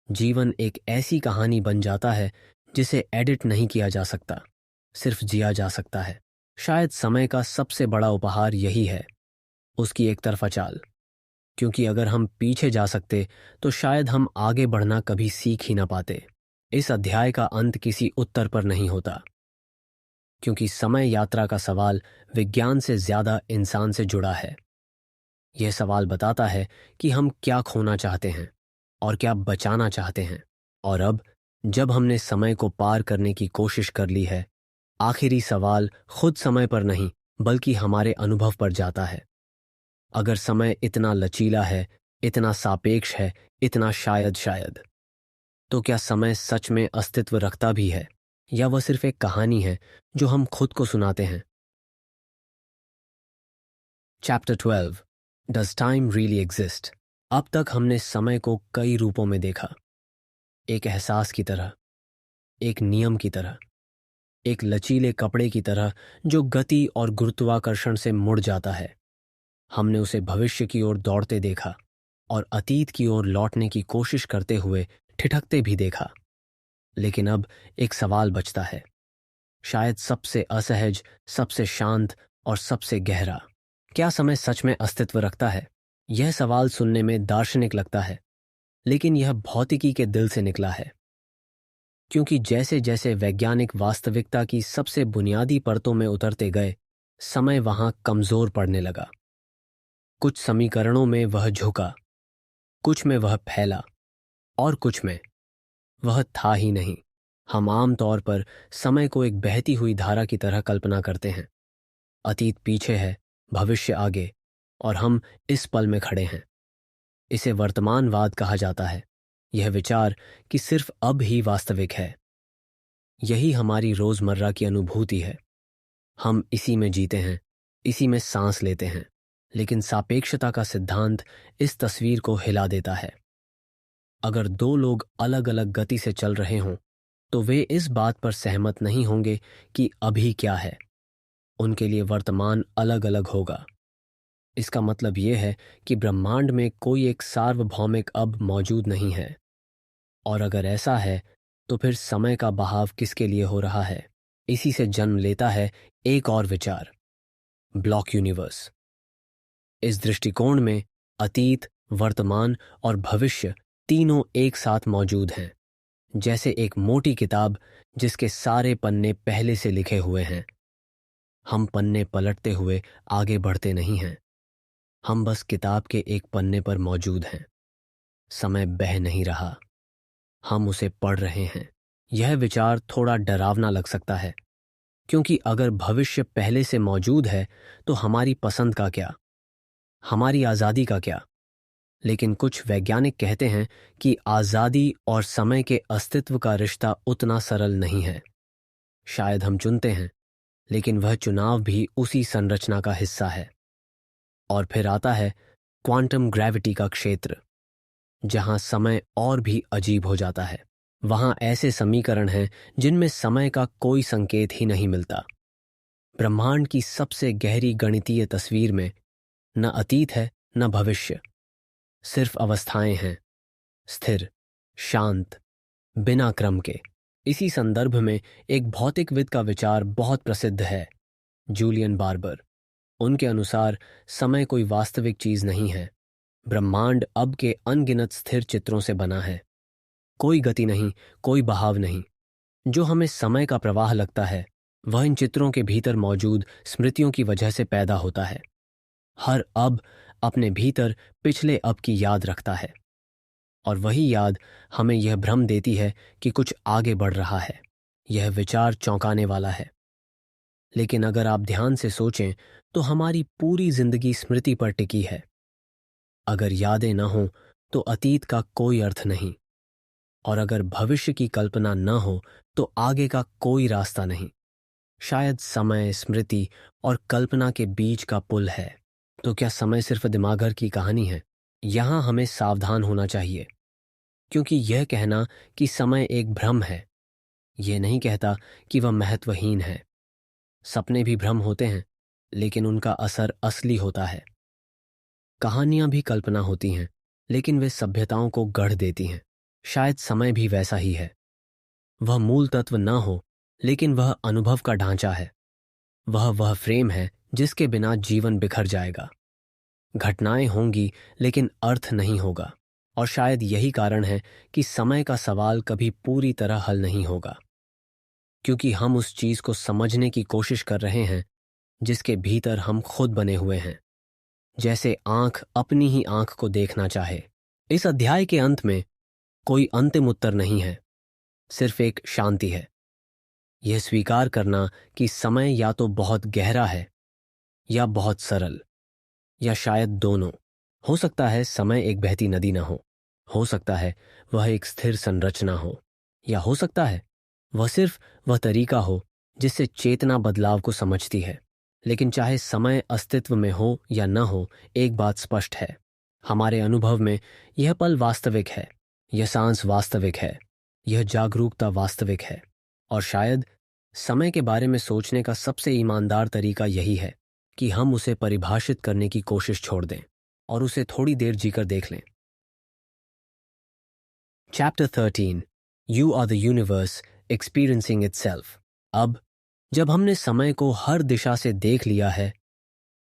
जीवन एक ऐसी कहानी बन जाता है जिसे एडिट नहीं किया जा सकता, सिर्फ जिया जा सकता है। शायद समय का सबसे बड़ा उपहार यही है, उसकी एक तरफा चाल। क्योंकि अगर हम पीछे जा सकते तो शायद हम आगे बढ़ना कभी सीख ही ना पाते। इस अध्याय का अंत किसी उत्तर पर नहीं होता, क्योंकि समय यात्रा का सवाल विज्ञान से ज्यादा इंसान से जुड़ा है। यह सवाल बताता है कि हम क्या खोना चाहते हैं और क्या बचाना चाहते हैं। और अब जब हमने समय को पार करने की कोशिश कर ली है, आखिरी सवाल खुद समय पर नहीं, बल्कि हमारे अनुभव पर जाता है। अगर समय इतना लचीला है इतना सापेक्ष है, इतना शायद। तो क्या समय सच में अस्तित्व रखता भी है, या वह सिर्फ एक कहानी है जो हम खुद को सुनाते हैं? Chapter 12, does time really exist? अब तक हमने समय को कई रूपों में देखा। एक एहसास की तरह, एक नियम की तरह, एक लचीले कपड़े की तरह जो गति और गुरुत्वाकर्षण से मुड़ जाता है। हमने उसे भविष्य की ओर दौड़ते देखा और अतीत की ओर लौटने की कोशिश करते हुए ठिठकते भी देखा। लेकिन अब एक सवाल बचता है, शायद सबसे असहज, सबसे शांत और सबसे गहरा। क्या समय सच में अस्तित्व रखता है? यह सवाल सुनने में दार्शनिक लगता है, लेकिन यह भौतिकी के दिल से निकला है। क्योंकि जैसे जैसे वैज्ञानिक वास्तविकता की सबसे बुनियादी परतों में उतरते गए, समय वहां कमजोर पड़ने लगा। कुछ समीकरणों में वह झुका, कुछ में वह फैला, और कुछ में वह था ही नहीं। हम आम तौर पर समय को एक बहती हुई धारा की तरह कल्पना करते हैं। अतीत पीछे है, भविष्य आगे, और हम इस पल में खड़े हैं। इसे वर्तमानवाद कहा जाता है। यह विचार कि सिर्फ अब ही वास्तविक है। यही हमारी रोजमर्रा की अनुभूति है। हम इसी में जीते हैं, इसी में सांस लेते हैं। लेकिन सापेक्षता का सिद्धांत इस तस्वीर को हिला देता है। अगर दो लोग अलग अलग गति से चल रहे हों, तो वे इस बात पर सहमत नहीं होंगे कि अभी क्या है। उनके लिए वर्तमान अलग अलग होगा। इसका मतलब यह है कि ब्रह्मांड में कोई एक सार्वभौमिक अब मौजूद नहीं है। और अगर ऐसा है, तो फिर समय का बहाव किसके लिए हो रहा है? इसी से जन्म लेता है एक और विचार, ब्लॉक यूनिवर्स। इस दृष्टिकोण में अतीत, वर्तमान और भविष्य तीनों एक साथ मौजूद हैं, जैसे एक मोटी किताब जिसके सारे पन्ने पहले से लिखे हुए हैं। हम पन्ने पलटते हुए आगे बढ़ते नहीं हैं। हम बस किताब के एक पन्ने पर मौजूद हैं। समय बह नहीं रहा, हम उसे पढ़ रहे हैं। यह विचार थोड़ा डरावना लग सकता है, क्योंकि अगर भविष्य पहले से मौजूद है, तो हमारी पसंद का क्या, हमारी आज़ादी का क्या? लेकिन कुछ वैज्ञानिक कहते हैं कि आज़ादी और समय के अस्तित्व का रिश्ता उतना सरल नहीं है। शायद हम चुनते हैं, लेकिन वह चुनाव भी उसी संरचना का हिस्सा है। और फिर आता है क्वांटम ग्रेविटी का क्षेत्र, जहां समय और भी अजीब हो जाता है। वहां ऐसे समीकरण हैं जिनमें समय का कोई संकेत ही नहीं मिलता। ब्रह्मांड की सबसे गहरी गणितीय तस्वीर में न अतीत है, न भविष्य। सिर्फ अवस्थाएं हैं, स्थिर, शांत, बिना क्रम के। इसी संदर्भ में एक भौतिकविद का विचार बहुत प्रसिद्ध है, जूलियन बार्बर। उनके अनुसार समय कोई वास्तविक चीज नहीं है। ब्रह्मांड अब के अनगिनत स्थिर चित्रों से बना है। कोई गति नहीं, कोई बहाव नहीं। जो हमें समय का प्रवाह लगता है, वह इन चित्रों के भीतर मौजूद स्मृतियों की वजह से पैदा होता है। हर अब अपने भीतर पिछले अब की याद रखता है, और वही याद हमें यह भ्रम देती है कि कुछ आगे बढ़ रहा है। यह विचार चौंकाने वाला है, लेकिन अगर आप ध्यान से सोचें तो हमारी पूरी जिंदगी स्मृति पर टिकी है। अगर यादें न हों तो अतीत का कोई अर्थ नहीं, और अगर भविष्य की कल्पना न हो तो आगे का कोई रास्ता नहीं। शायद समय, स्मृति और कल्पना के बीच का पुल है। तो क्या समय सिर्फ दिमागर की कहानी है? यहां हमें सावधान होना चाहिए, क्योंकि यह कहना कि समय एक भ्रम है, यह नहीं कहता कि वह महत्वहीन है। सपने भी भ्रम होते हैं, लेकिन उनका असर असली होता है। कहानियां भी कल्पना होती हैं, लेकिन वे सभ्यताओं को गढ़ देती हैं। शायद समय भी वैसा ही है। वह मूल तत्व न हो, लेकिन वह अनुभव का ढांचा है। वह फ्रेम है जिसके बिना जीवन बिखर जाएगा। घटनाएं होंगी, लेकिन अर्थ नहीं होगा। और शायद यही कारण है कि समय का सवाल कभी पूरी तरह हल नहीं होगा, क्योंकि हम उस चीज को समझने की कोशिश कर रहे हैं जिसके भीतर हम खुद बने हुए हैं, जैसे आंख अपनी ही आंख को देखना चाहे। इस अध्याय के अंत में कोई अंतिम उत्तर नहीं है, सिर्फ एक शांति है। यह स्वीकार करना कि समय या तो बहुत गहरा है, या बहुत सरल, या शायद दोनों। हो सकता है समय एक बहती नदी ना हो सकता है वह एक स्थिर संरचना हो, या हो सकता है वह सिर्फ वह तरीका हो जिससे चेतना बदलाव को समझती है। लेकिन चाहे समय अस्तित्व में हो या न हो, एक बात स्पष्ट है, हमारे अनुभव में यह पल वास्तविक है, यह सांस वास्तविक है, यह जागरूकता वास्तविक है। और शायद समय के बारे में सोचने का सबसे ईमानदार तरीका यही है कि हम उसे परिभाषित करने की कोशिश छोड़ दें और उसे थोड़ी देर जीकर देख लें। Chapter 13, you are the universe experiencing itself. अब जब हमने समय को हर दिशा से देख लिया है,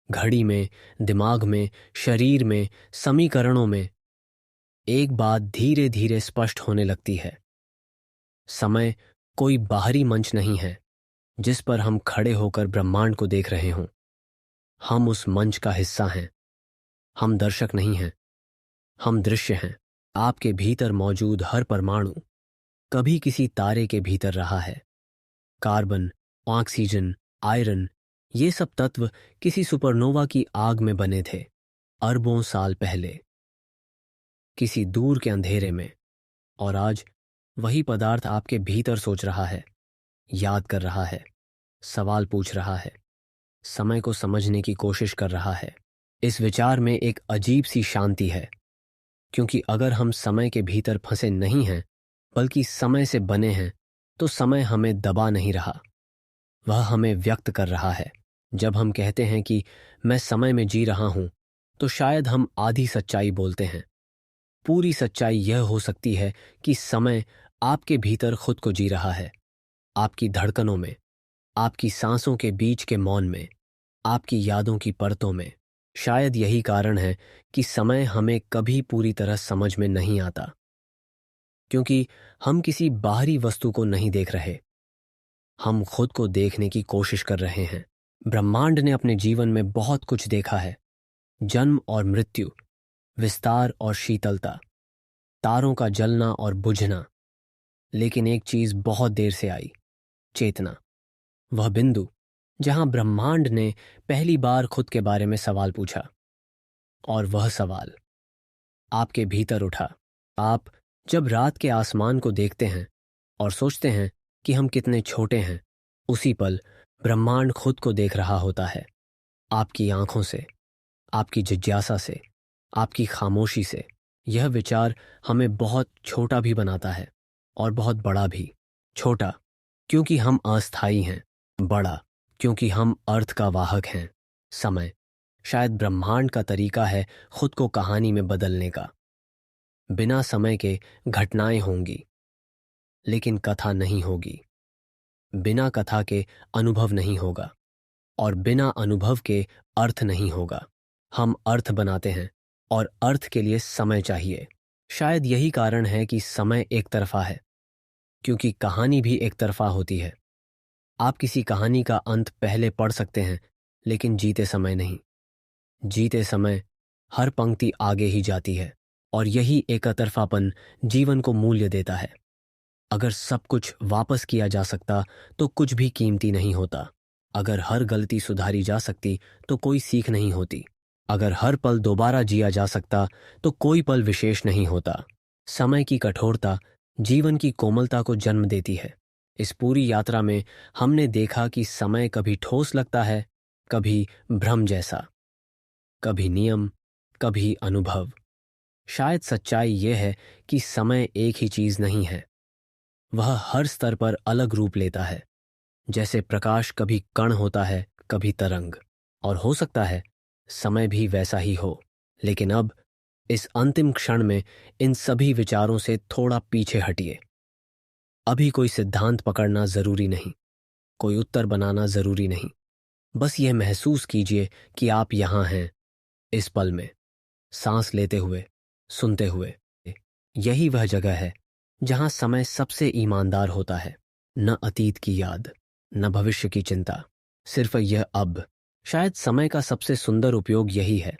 घड़ी में, दिमाग में, शरीर में, समीकरणों में, एक बात धीरे धीरे स्पष्ट होने लगती है। समय कोई बाहरी मंच नहीं है जिस पर हम खड़े होकर ब्रह्मांड को देख रहे हों। हम उस मंच का हिस्सा हैं। हम दर्शक नहीं हैं, हम दृश्य हैं। आपके भीतर मौजूद हर परमाणु कभी किसी तारे के भीतर रहा है। कार्बन, ऑक्सीजन, आयरन, ये सब तत्व किसी सुपरनोवा की आग में बने थे अरबों साल पहले, किसी दूर के अंधेरे में। और आज वही पदार्थ आपके भीतर सोच रहा है, याद कर रहा है, सवाल पूछ रहा है, समय को समझने की कोशिश कर रहा है। इस विचार में एक अजीब सी शांति है, क्योंकि अगर हम समय के भीतर फंसे नहीं हैं बल्कि समय से बने हैं, तो समय हमें दबा नहीं रहा, वह हमें व्यक्त कर रहा है। जब हम कहते हैं कि मैं समय में जी रहा हूं, तो शायद हम आधी सच्चाई बोलते हैं। पूरी सच्चाई यह हो सकती है कि समय आपके भीतर खुद को जी रहा है, आपकी धड़कनों में, आपकी सांसों के बीच के मौन में, आपकी यादों की परतों में। शायद यही कारण है कि समय हमें कभी पूरी तरह समझ में नहीं आता, क्योंकि हम किसी बाहरी वस्तु को नहीं देख रहे, हम खुद को देखने की कोशिश कर रहे हैं। ब्रह्मांड ने अपने जीवन में बहुत कुछ देखा है, जन्म और मृत्यु, विस्तार और शीतलता, तारों का जलना और बुझना। लेकिन एक चीज बहुत देर से आई, चेतना। वह बिंदु जहां ब्रह्मांड ने पहली बार खुद के बारे में सवाल पूछा। और वह सवाल आपके भीतर उठा। आप जब रात के आसमान को देखते हैं और सोचते हैं कि हम कितने छोटे हैं, उसी पल ब्रह्मांड खुद को देख रहा होता है, आपकी आंखों से, आपकी जिज्ञासा से, आपकी खामोशी से। यह विचार हमें बहुत छोटा भी बनाता है और बहुत बड़ा भी। छोटा क्योंकि हम अस्थायी हैं, बड़ा क्योंकि हम अर्थ का वाहक हैं। समय शायद ब्रह्मांड का तरीका है खुद को कहानी में बदलने का। बिना समय के घटनाएं होंगी, लेकिन कथा नहीं होगी। बिना कथा के अनुभव नहीं होगा, और बिना अनुभव के अर्थ नहीं होगा। हम अर्थ बनाते हैं, और अर्थ के लिए समय चाहिए। शायद यही कारण है कि समय एक तरफा है, क्योंकि कहानी भी एक तरफा होती है। आप किसी कहानी का अंत पहले पढ़ सकते हैं, लेकिन जीते समय नहीं। जीते समय हर पंक्ति आगे ही जाती है, और यही एकतरफापन जीवन को मूल्य देता है। अगर सब कुछ वापस किया जा सकता तो कुछ भी कीमती नहीं होता। अगर हर गलती सुधारी जा सकती तो कोई सीख नहीं होती। अगर हर पल दोबारा जिया जा सकता तो कोई पल विशेष नहीं होता। समय की कठोरता जीवन की कोमलता को जन्म देती है। इस पूरी यात्रा में हमने देखा कि समय कभी ठोस लगता है, कभी भ्रम जैसा, कभी नियम, कभी अनुभव। शायद सच्चाई यह है कि समय एक ही चीज नहीं है, वह हर स्तर पर अलग रूप लेता है। जैसे प्रकाश कभी कण होता है, कभी तरंग। और हो सकता है समय भी वैसा ही हो, लेकिन अब इस अंतिम क्षण में इन सभी विचारों से थोड़ा पीछे हटिए। अभी कोई सिद्धांत पकड़ना जरूरी नहीं, कोई उत्तर बनाना जरूरी नहीं। बस यह महसूस कीजिए कि आप यहां हैं, इस पल में, सांस लेते हुए, सुनते हुए। यही वह जगह है जहां समय सबसे ईमानदार होता है। न अतीत की याद, न भविष्य की चिंता, सिर्फ यह अब। शायद समय का सबसे सुंदर उपयोग यही है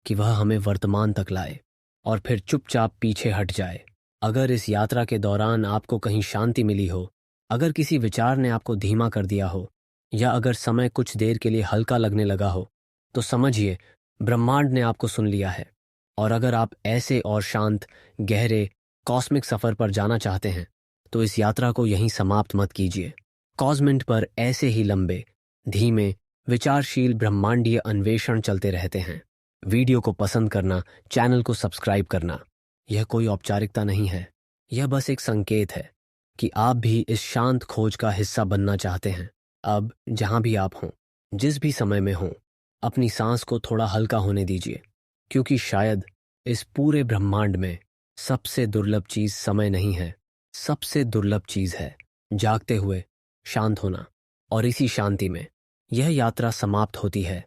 कि वह हमें वर्तमान तक लाए और फिर चुपचाप पीछे हट जाए। अगर इस यात्रा के दौरान आपको कहीं शांति मिली हो, अगर किसी विचार ने आपको धीमा कर दिया हो, या अगर समय कुछ देर के लिए हल्का लगने लगा हो, तो समझिए ब्रह्मांड ने आपको सुन लिया है। और अगर आप ऐसे और शांत गहरे कॉस्मिक सफर पर जाना चाहते हैं तो इस यात्रा को यहीं समाप्त मत कीजिए। कॉस्मिंट पर ऐसे ही लंबे, धीमे, विचारशील ब्रह्मांडीय अन्वेषण चलते रहते हैं। वीडियो को पसंद करना, चैनल को सब्सक्राइब करना, यह कोई औपचारिकता नहीं है। यह बस एक संकेत है कि आप भी इस शांत खोज का हिस्सा बनना चाहते हैं। अब जहां भी आप हों, जिस भी समय में हों, अपनी सांस को थोड़ा हल्का होने दीजिए, क्योंकि शायद इस पूरे ब्रह्मांड में सबसे दुर्लभ चीज समय नहीं है। सबसे दुर्लभ चीज है जागते हुए शांत होना। और इसी शांति में यह यात्रा समाप्त होती है।